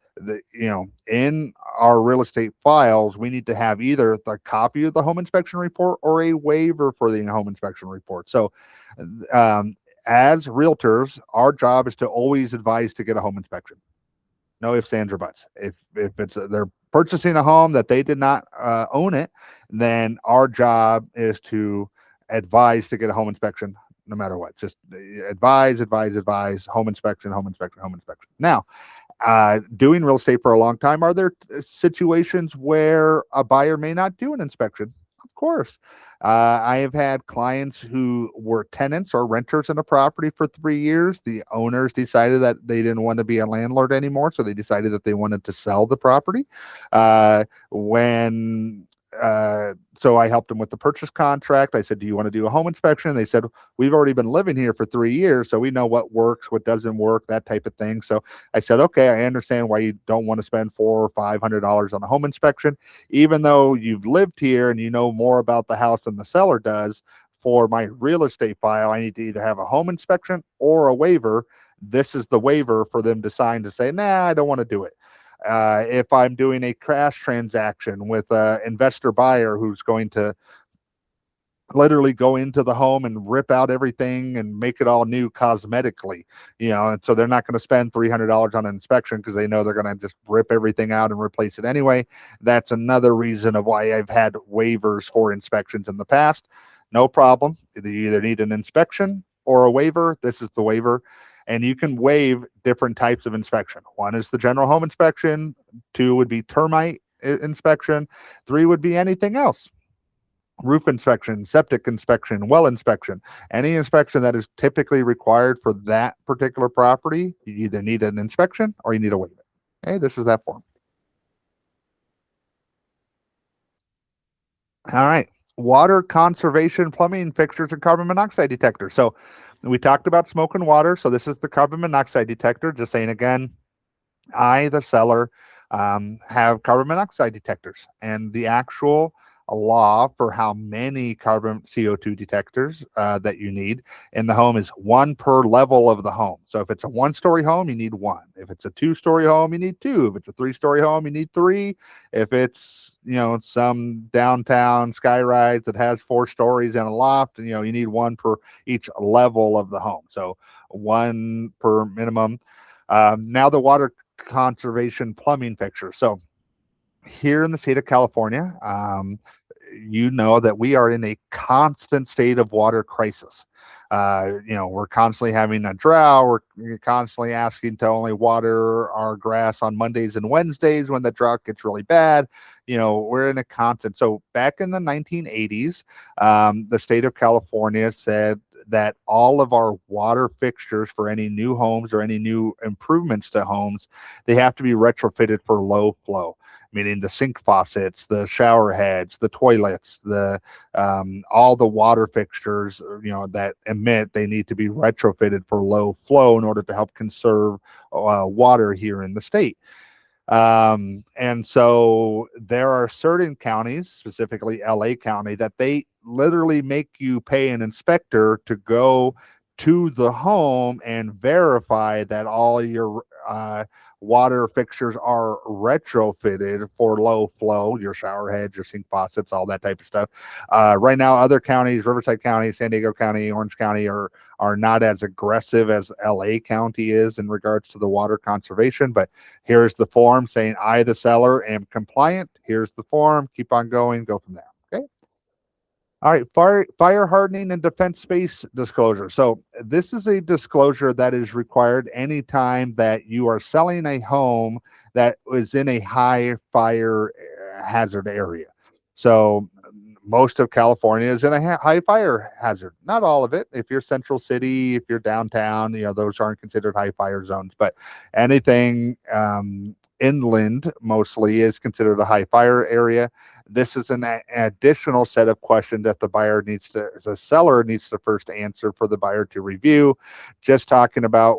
in our real estate files we need to have either the copy of the home inspection report or a waiver for the home inspection report. So um, as realtors, our job is to always advise to get a home inspection. No ifs, ands, or buts. If it's they're purchasing a home that they did not own it, then our job is to advise to get a home inspection no matter what. Just advise, advise, advise. Home inspection, home inspection, home inspection. Now, doing real estate for a long time, are there situations where a buyer may not do an inspection? Of course. I have had clients who were tenants or renters in a property for 3 years. The owners decided that they didn't want to be a landlord anymore, so they decided that they wanted to sell the property. When so I helped them with the purchase contract. I said, do you want to do a home inspection? They said, we've already been living here for 3 years, so we know what works, what doesn't work, that type of thing. So I said, okay, I understand why you don't want to spend $400 or $500 on a home inspection, even though you've lived here and you know more about the house than the seller does. For my real estate file, I need to either have a home inspection or a waiver. This is the waiver for them to sign to say, nah, I don't want to do it. If I'm doing a crash transaction with an investor buyer who's going to literally go into the home and rip out everything and make it all new cosmetically, and so they're not going to spend $300 on an inspection because they know they're going to just rip everything out and replace it anyway. That's another reason of why I've had waivers for inspections in the past. No problem. You either need an inspection or a waiver. This is the waiver. And you can waive different types of inspection. One is the general home inspection. Two would be termite inspection. Three would be anything else: roof inspection, septic inspection, well inspection. Any inspection that is typically required for that particular property, you either need an inspection or you need to waive it. Okay, this is that form. All right. Water conservation, plumbing fixtures, and carbon monoxide detector. So we talked about smoke and water. So this is the carbon monoxide detector. Just saying again, I, the seller, have carbon monoxide detectors, and the actual law for how many carbon CO2 detectors that you need in the home is one per level of the home. So if it's a one-story home, you need one. If it's a two-story home, you need two. If it's a three-story home, you need three. If it's some downtown skyrise that has 4 stories and a loft, you need one per each level of the home. So one per minimum. Now the water conservation plumbing fixture. So here in the state of California, you know that we are in a constant state of water crisis. We're constantly having a drought. We're constantly asking to only water our grass on Mondays and Wednesdays when the drought gets really bad. We're in a constant. So back in the 1980s, the state of California said that all of our water fixtures for any new homes or any new improvements to homes, they have to be retrofitted for low flow, meaning the sink faucets, the shower heads, the toilets, the all the water fixtures, that emit, they need to be retrofitted for low flow in order to help conserve water here in the state. And so there are certain counties, specifically LA County, that they literally make you pay an inspector to go to the home and verify that all your water fixtures are retrofitted for low flow, your shower heads, your sink faucets, all that type of stuff. Right now, other counties, Riverside County, San Diego County, Orange County, are not as aggressive as LA County is in regards to the water conservation, but here's the form saying I, the seller, am compliant. Here's the form. Keep on going. Go from there. Okay. All right. Fire hardening and defense space disclosure. So this is a disclosure that is required anytime that you are selling a home that is in a high fire hazard area. So most of California is in a high fire hazard. Not all of it. If you're Central City, if you're downtown, those aren't considered high fire zones. But anything inland mostly is considered a high fire area. This is an additional set of questions that the seller needs to first answer for the buyer to review. Just talking about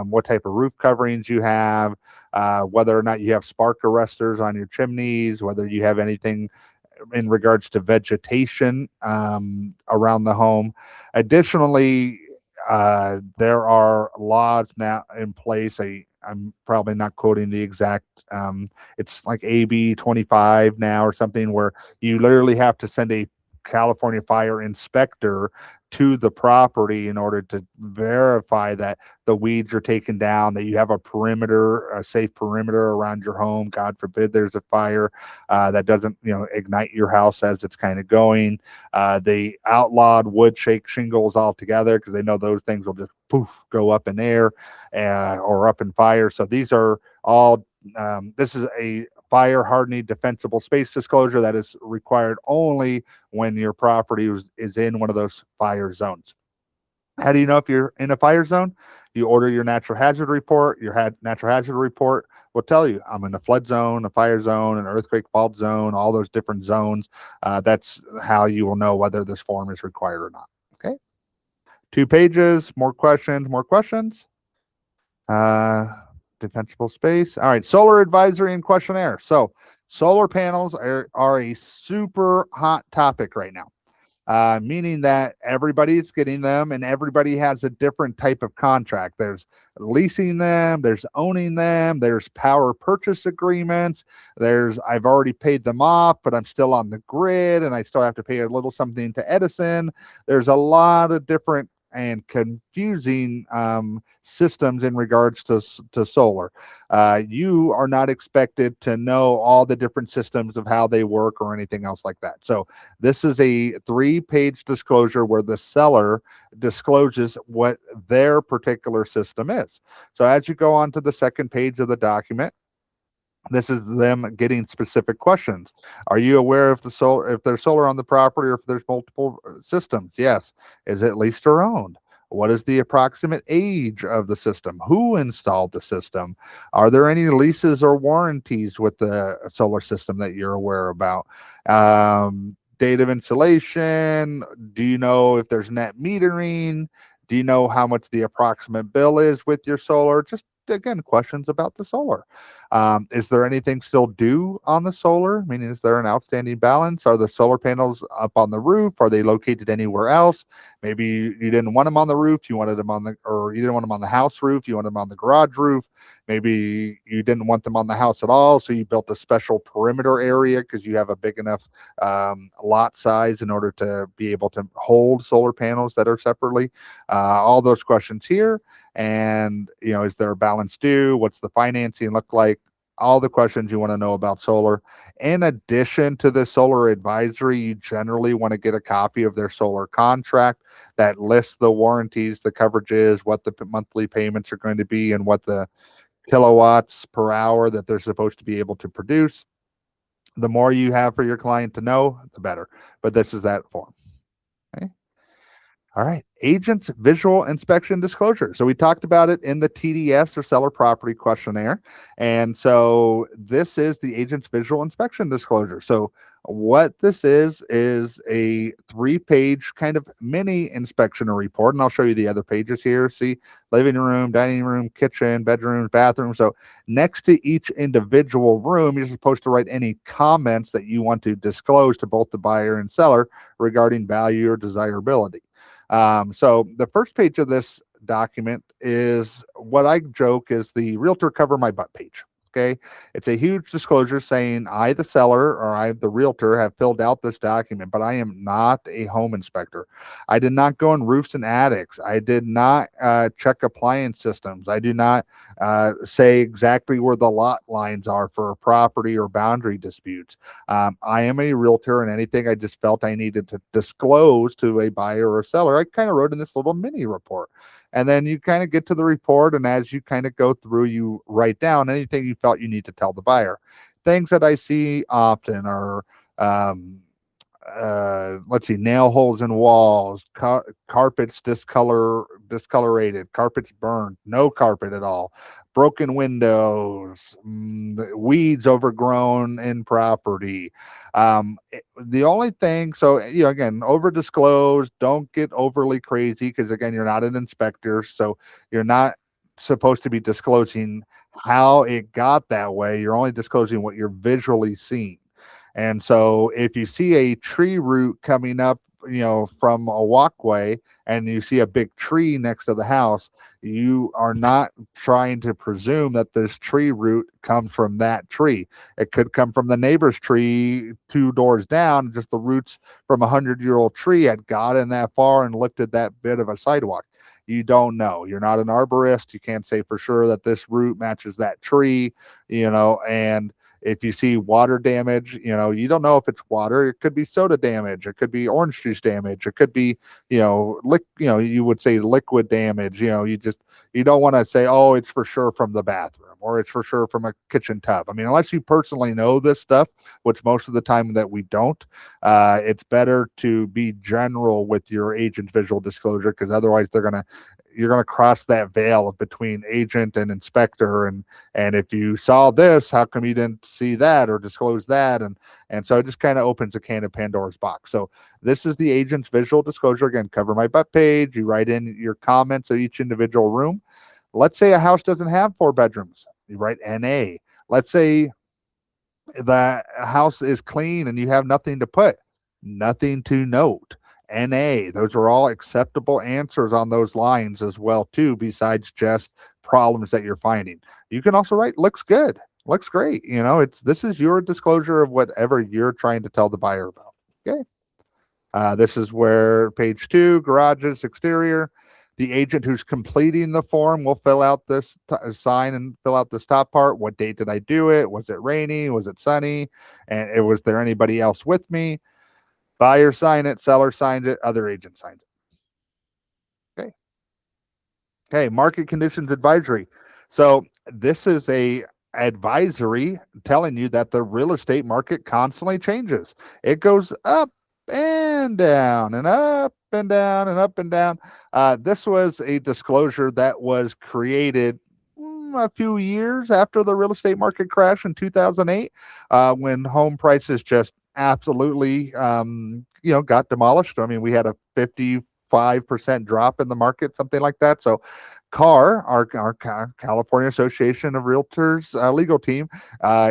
what type of roof coverings you have, whether or not you have spark arresters on your chimneys, whether you have anything in regards to vegetation around the home. Additionally, there are laws now in place. I'm probably not quoting the exact. It's like AB 25 now or something, where you literally have to send a California fire inspector to the property in order to verify that the weeds are taken down, that you have a safe perimeter around your home. God forbid there's a fire that doesn't, ignite your house as it's kind of going. They outlawed wood shake shingles altogether because they know those things will just poof go up in air or up in fire. So these are all. This is a fire hardening defensible space disclosure that is required only when your property is in one of those fire zones. How do you know if you're in a fire zone? You order your natural hazard report. Your natural hazard report will tell you I'm in a flood zone, a fire zone, an earthquake fault zone, all those different zones. That's how you will know whether this form is required or not. Okay. 2 pages, more questions, more questions. Uh, Defensible space. All right. Solar advisory and questionnaire. So solar panels are a super hot topic right now, meaning that everybody's getting them and everybody has a different type of contract. There's leasing them, there's owning them, there's power purchase agreements, there's I've already paid them off, but I'm still on the grid and I still have to pay a little something to Edison. There's a lot of different and confusing systems in regards to solar. You are not expected to know all the different systems of how they work or anything else like that. So this is a 3-page disclosure where the seller discloses what their particular system is. So as you go on to the second page of the document, this is them getting specific questions. Are you aware if there's solar on the property or if there's multiple systems? Yes. Is it leased or owned? What is the approximate age of the system? Who installed the system? Are there any leases or warranties with the solar system that you're aware about? Date of installation. Do you know if there's net metering? Do you know how much the approximate bill is with your solar? Just again, questions about the solar. Is there anything still due on the solar? Meaning, is there an outstanding balance? Are the solar panels up on the roof? Are they located anywhere else? Maybe you didn't want them on the roof. You wanted them or you didn't want them on the house roof. You wanted them on the garage roof. Maybe you didn't want them on the house at all. So you built a special perimeter area because you have a big enough lot size in order to be able to hold solar panels that are separately. All those questions here. And, is there a balance due? What's the financing look like? all the questions you want to know about solar. In addition to the solar advisory, you generally want to get a copy of their solar contract that lists the warranties, the coverages, what the monthly payments are going to be, and what the kilowatts per hour that they're supposed to be able to produce. The more you have for your client to know, the better. But this is that form. Okay. All right. Agent's visual inspection disclosure. So we talked about it in the TDS or seller property questionnaire. And so this is the agent's visual inspection disclosure. So what this is a 3-page kind of mini inspection report. And I'll show you the other pages here. See, living room, dining room, kitchen, bedrooms, bathroom. So next to each individual room, you're supposed to write any comments that you want to disclose to both the buyer and seller regarding value or desirability. So the first page of this document is what I joke is the realtor cover my butt page. Okay. It's a huge disclosure saying I, the seller, or I, the realtor, have filled out this document, but I am not a home inspector. I did not go in roofs and attics. I did not check appliance systems. I do not say exactly where the lot lines are for a property or boundary disputes. I am a realtor, and anything I just felt I needed to disclose to a buyer or a seller, I kind of wrote in this little mini report. And then you kind of get to the report, and as you kind of go through, you write down anything you felt you need to tell the buyer. Things that I see often are um, let's see, nail holes in walls, carpets discolorated, carpets burned, no carpet at all, broken windows, weeds overgrown in property. The only thing, so again, over disclose, don't get overly crazy because again, you're not an inspector, so you're not supposed to be disclosing how it got that way. You're only disclosing what you're visually seeing. And so if you see a tree root coming up, from a walkway and you see a big tree next to the house, you are not trying to presume that this tree root comes from that tree. It could come from the neighbor's tree 2 doors down, just the roots from a 100-year-old tree had gotten that far and lifted that bit of a sidewalk. You don't know. You're not an arborist. You can't say for sure that this root matches that tree, and if you see water damage, you don't know if it's water. It could be soda damage. It could be orange juice damage. It could be, you would say liquid damage. You don't want to say, oh, it's for sure from the bathroom or it's for sure from a kitchen tub. I mean, unless you personally know this stuff, which most of the time that we don't, it's better to be general with your agent's visual disclosure because otherwise you're going to cross that veil between agent and inspector, and if you saw this, how come you didn't see that or disclose that? And so it just kind of opens a can of Pandora's box. So this is the agent's visual disclosure. Again, cover my butt page. You write in your comments of each individual room. Let's say a house doesn't have 4 bedrooms. You write NA. Let's say the house is clean and you have nothing to put, nothing to note. NA. Those are all acceptable answers on those lines as well too, besides just problems that you're finding. You can also write looks good, looks great. It's this is your disclosure of whatever you're trying to tell the buyer about. Okay. This is where page 2, garages, exterior. The agent who's completing the form will fill out this sign and fill out this top part. What date did I do it? Was it rainy? Was it sunny? And was there anybody else with me? Buyer sign it, seller signs it, other agent signs it. Okay. Okay, market conditions advisory. So this is a advisory telling you that the real estate market constantly changes. It goes up and down and up and down and up and down. This was a disclosure that was created a few years after the real estate market crash in 2008, when home prices just absolutely, got demolished. I mean, we had a 55% drop in the market, something like that. So CAR, our California Association of Realtors legal team,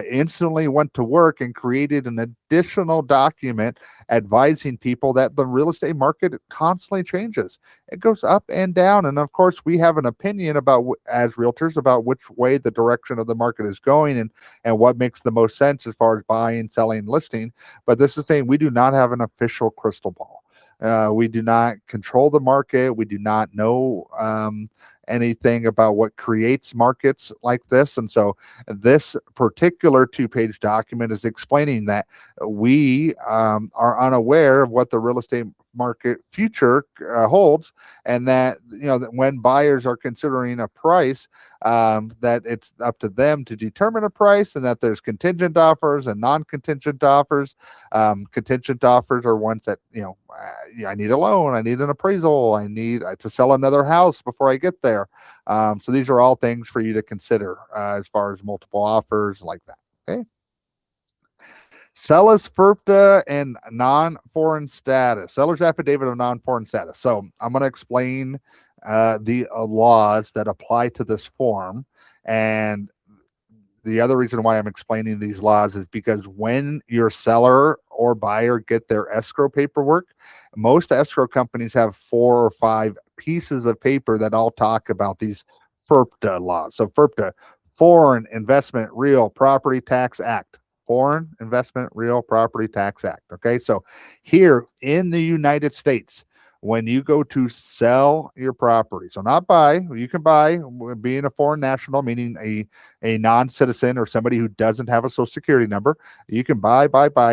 instantly went to work and created an additional document advising people that the real estate market constantly changes. It goes up and down. And of course, we have an opinion about, as realtors, about which way the direction of the market is going and what makes the most sense as far as buying, selling, listing. But this is saying we do not have an official crystal ball. We do not control the market. We do not know anything about what creates markets like this. And so this particular 2-page document is explaining that we are unaware of what the real estate market future holds, and that that when buyers are considering a price, that it's up to them to determine a price, and that there's contingent offers and non-contingent offers. Contingent offers are ones that I need a loan, I need an appraisal, I need to sell another house before I get there. So these are all things for you to consider as far as multiple offers like that. Okay. Seller's FERPTA and non-foreign status. Seller's affidavit of non-foreign status. So I'm going to explain the laws that apply to this form. And the other reason why I'm explaining these laws is because when your seller or buyer get their escrow paperwork, most escrow companies have 4 or 5 pieces of paper that all talk about these FERPTA laws. So FERPTA, Foreign Investment Real Property Tax Act. Foreign Investment Real Property Tax Act. Okay, so here in the United States, when you go to sell your property, so not buy, you can buy being a foreign national, meaning a non-citizen or somebody who doesn't have a social security number. You can buy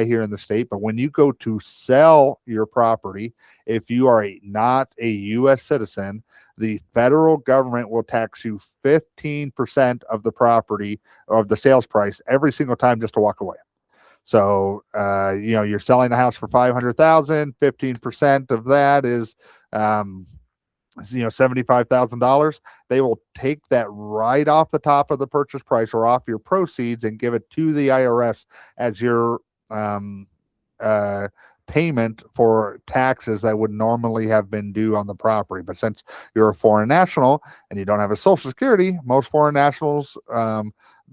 here in the state, but when you go to sell your property, if you are not a U.S. citizen, the federal government will tax you 15% of the property or of the sales price every single time just to walk away. So, you're selling a house for 500,000, 15% of that is, $75,000. They will take that right off the top of the purchase price or off your proceeds and give it to the IRS as your um, uh, payment for taxes that would normally have been due on the property. But since you're a foreign national and you don't have a social security, most foreign nationals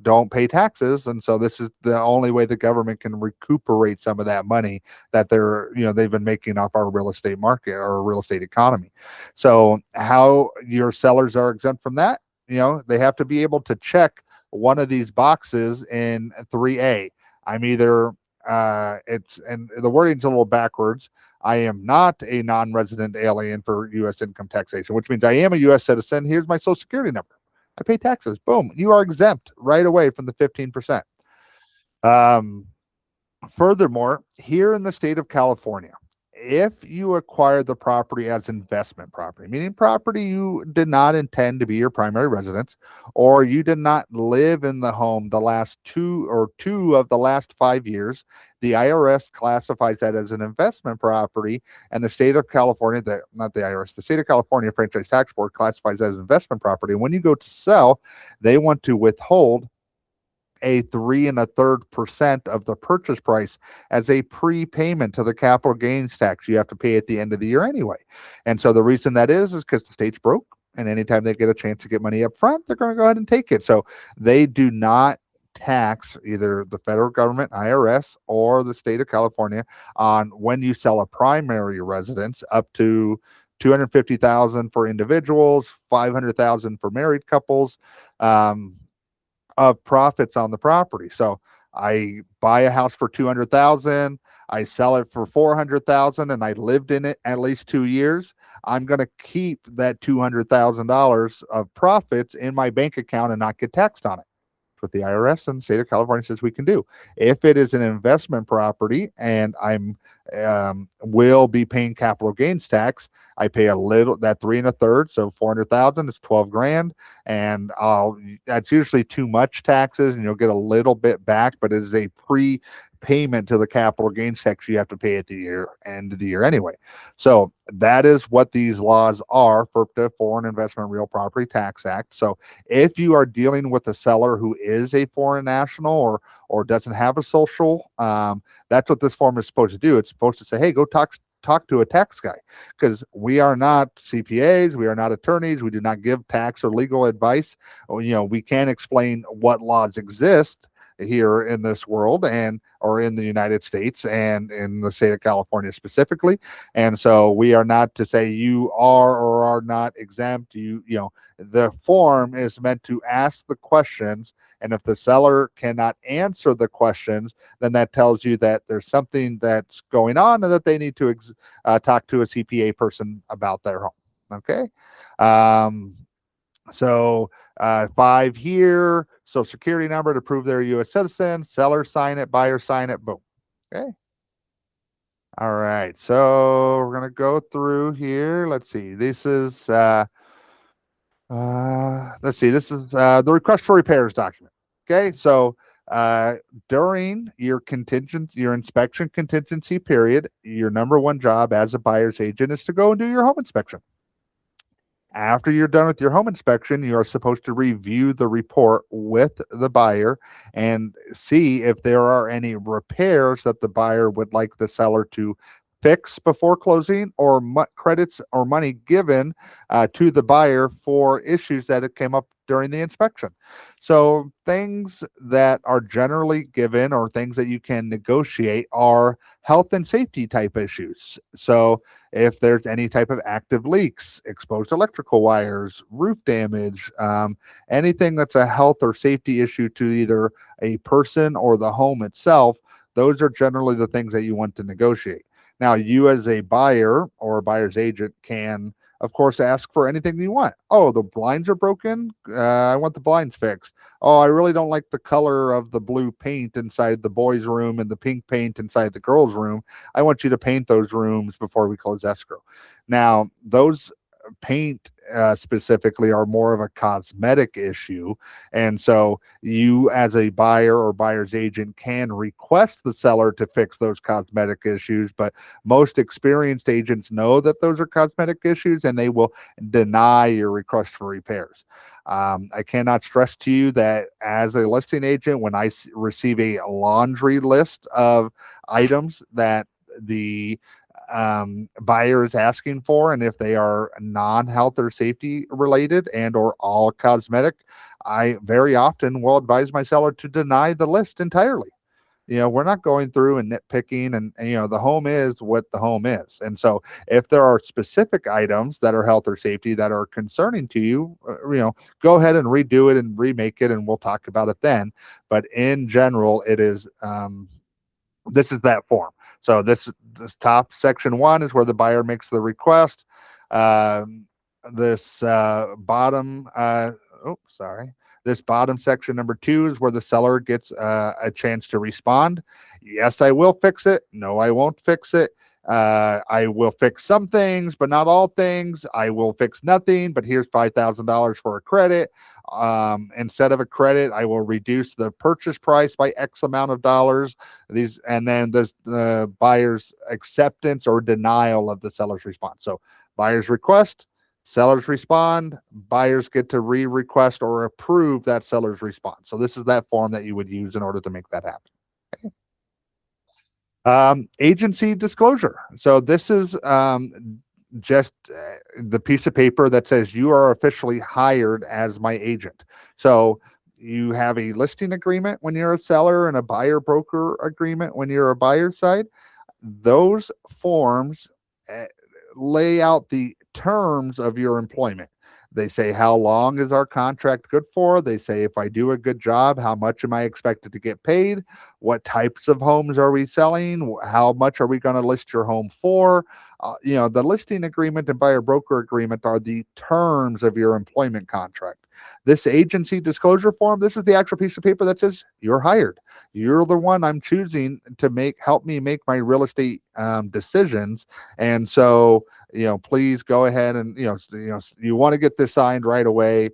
don't pay taxes, and so this is the only way the government can recuperate some of that money that they've been making off our real estate market or real estate economy. So how your sellers are exempt from that? They have to be able to check one of these boxes in 3A. I'm either it's and the wording's a little backwards. I am not a non-resident alien for U.S. income taxation, which means I am a U.S. citizen. Here's my social security number. I pay taxes. Boom. You are exempt right away from the 15%. Um, Furthermore, here in the state of California, if you acquire the property as investment property, meaning property you did not intend to be your primary residence, or you did not live in the home the last two of the last 5 years, the IRS classifies that as an investment property, and the state of California, not the IRS, the state of California Franchise Tax Board classifies that as investment property. And when you go to sell, they want to withhold a 3.33% of the purchase price as a prepayment to the capital gains tax you have to pay at the end of the year anyway. And so the reason that is because the state's broke, and anytime they get a chance to get money up front, they're going to go ahead and take it. So they do not tax either the federal government, IRS, or the state of California on when you sell a primary residence up to 250,000 for individuals, 500,000 for married couples. Of profits on the property. So I buy a house for 200,000, I sell it for 400,000, and I lived in it at least 2 years. I'm going to keep that $200,000 of profits in my bank account and not get taxed on it. That's what the IRS and the state of California says we can do. If it is an investment property and I'm will be paying capital gains tax, I pay a little, that 3 1/3, so 400,000 is 12 grand, and that's usually too much taxes, and you'll get a little bit back, but it is a prepayment to the capital gains tax you have to pay at the end of the year anyway. So that is what these laws are for the Foreign Investment Real Property Tax Act. So if you are dealing with a seller who is a foreign national or doesn't have a social, that's what this form is supposed to do. It's supposed to say, hey, go talk to a tax guy, because we are not CPAs, we are not attorneys, we do not give tax or legal advice. We can't explain what laws exist here in this world and or in the United States and in the state of California specifically. And so we are not to say you are or are not exempt. The form is meant to ask the questions, and if the seller cannot answer the questions, then that tells you that there's something that's going on and that they need to talk to a CPA person about their home. Okay. Um, So 5 here, social security number to prove they're a U.S. citizen, seller sign it, buyer sign it, boom. Okay. All right. So we're going to go through here. Let's see. Let's see. This is the request for repairs document. Okay. So uh, during your inspection contingency period, your number one job as a buyer's agent is to go and do your home inspection. After you're done with your home inspection, you are supposed to review the report with the buyer and see if there are any repairs that the buyer would like the seller to fix before closing, or credits or money given to the buyer for issues that it came up during the inspection. So things that are generally given or things that you can negotiate are health and safety type issues. So if there's any type of active leaks, exposed electrical wires, roof damage, anything that's a health or safety issue to either a person or the home itself, those are generally the things that you want to negotiate. Now, you as a buyer or a buyer's agent can, of course, ask for anything you want. Oh, the blinds are broken. I want the blinds fixed. Oh, I really don't like the color of the blue paint inside the boys' room and the pink paint inside the girls' room. I want you to paint those rooms before we close escrow. Now, those paint specifically are more of a cosmetic issue. And so you, as a buyer or buyer's agent, can request the seller to fix those cosmetic issues. But most experienced agents know that those are cosmetic issues and they will deny your request for repairs. I cannot stress to you that as a listing agent, when I receive a laundry list of items that the buyer is asking for, and if they are non-health or safety related and or all cosmetic, I very often will advise my seller to deny the list entirely. We're not going through and nitpicking, and the home is what the home is. And so if there are specific items that are health or safety that are concerning to you, go ahead and redo it and remake it, and we'll talk about it then. But in general, it is this is that form. So this top section one is where the buyer makes the request. Um, this bottom, oh, sorry. This bottom section number two is where the seller gets a chance to respond. Yes, I will fix it. No, I won't fix it. I will fix some things, but not all things. I will fix nothing, but here's $5,000 for a credit. Instead of a credit, I will reduce the purchase price by X amount of dollars. These, and then there's the buyer's acceptance or denial of the seller's response. So buyer's request, sellers respond, buyers get to re-request or approve that seller's response. So this is that form that you would use in order to make that happen. Agency disclosure. So this is just the piece of paper that says you are officially hired as my agent. So you have a listing agreement when you're a seller and a buyer broker agreement when you're a buyer side. Those forms uh, lay out the terms of your employment. They say, how long is our contract good for? They say, if I do a good job, how much am I expected to get paid? What types of homes are we selling? How much are we going to list your home for? The listing agreement and buyer broker agreement are the terms of your employment contract. This agency disclosure form, this is the actual piece of paper that says you're hired. You're the one I'm choosing to help me make my real estate decisions. And so, please go ahead and, you want to get this signed right away.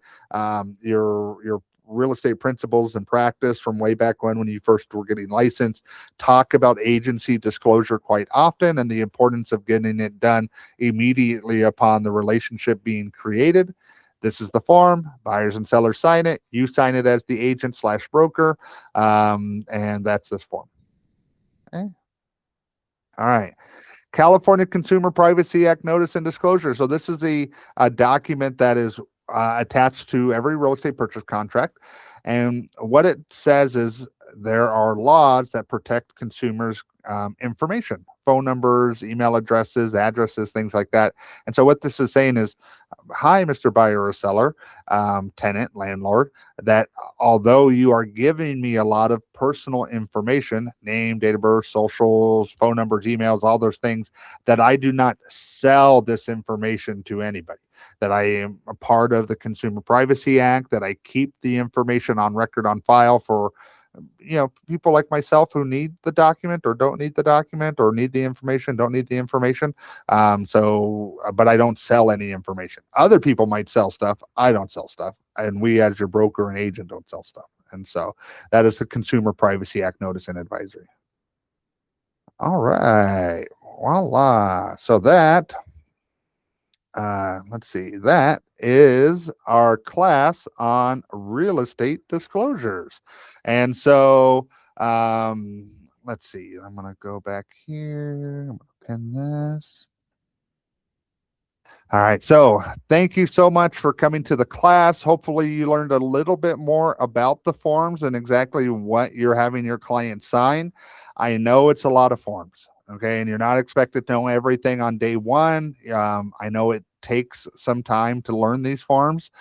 Your real estate principles and practice from way back when you first were getting licensed talk about agency disclosure quite often and the importance of getting it done immediately upon the relationship being created. This is the form. Buyers and sellers sign it. You sign it as the agent/broker, and that's this form. Okay. All right. California Consumer Privacy Act notice and disclosure. So this is a document that is attached to every real estate purchase contract. And what it says is there are laws that protect consumers' information, phone numbers, email addresses, things like that. And so what this is saying is, hi, Mr. Buyer or seller, tenant, landlord, that although you are giving me a lot of personal information, name, date of birth, socials, phone numbers, emails, all those things, that I do not sell this information to anybody. that I am a part of the Consumer Privacy Act, that I keep the information on record on file for people like myself who need the document or don't need the document, or need the information, don't need the information. But I don't sell any information. Other people might sell stuff. I don't sell stuff. And we, as your broker and agent, don't sell stuff. And so that is the Consumer Privacy Act notice and advisory. All right. Voila. So that let's see, that is our class on real estate disclosures. And so let's see, I'm going to go back here. I'm going to pin this. All right. So thank you so much for coming to the class. Hopefully you learned a little bit more about the forms and exactly what you're having your client sign. I know it's a lot of forms. Okay. And you're not expected to know everything on day one. I know it takes some time to learn these forms.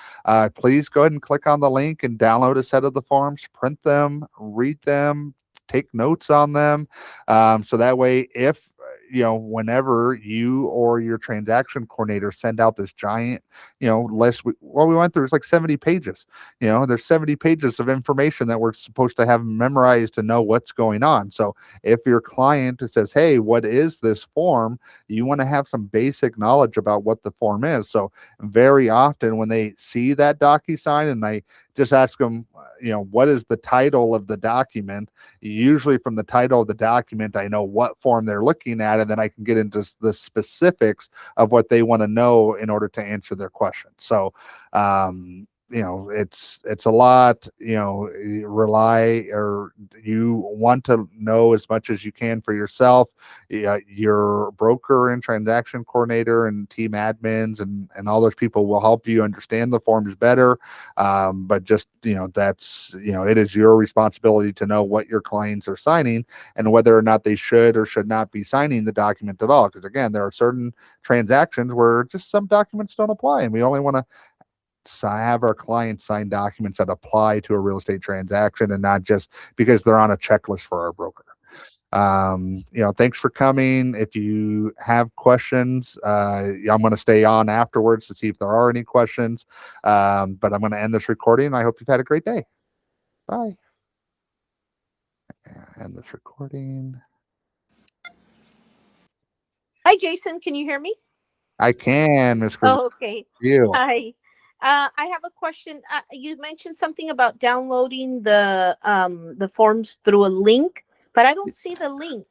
Please go ahead and click on the link and download a set of the forms, print them, read them, take notes on them. So that way, if whenever you or your transaction coordinator send out this giant, list, what we went through is like 70 pages. There's 70 pages of information that we're supposed to have memorized to know what's going on. So if your client says, hey, what is this form? You want to have some basic knowledge about what the form is. So very often when they see that DocuSign and I just ask them, what is the title of the document? Usually from the title of the document, I know what form they're looking at, and then I can get into the specifics of what they want to know in order to answer their question. So, it's a lot, rely, or you want to know as much as you can for yourself. Your broker and transaction coordinator and team admins and all those people will help you understand the forms better. But just, that's, it is your responsibility to know what your clients are signing and whether or not they should or should not be signing the document at all. Because again, there are certain transactions where just some documents don't apply, and we only want to have our clients sign documents that apply to a real estate transaction and not just because they're on a checklist for our broker. Thanks for coming. If you have questions, I'm going to stay on afterwards to see if there are any questions. But I'm going to end this recording. I hope you've had a great day. Bye. End this recording. Hi, Jason. Can you hear me? I can, Ms. Cruz. Oh, okay. You. Hi. I have a question. You mentioned something about downloading the forms through a link, but I don't see the link.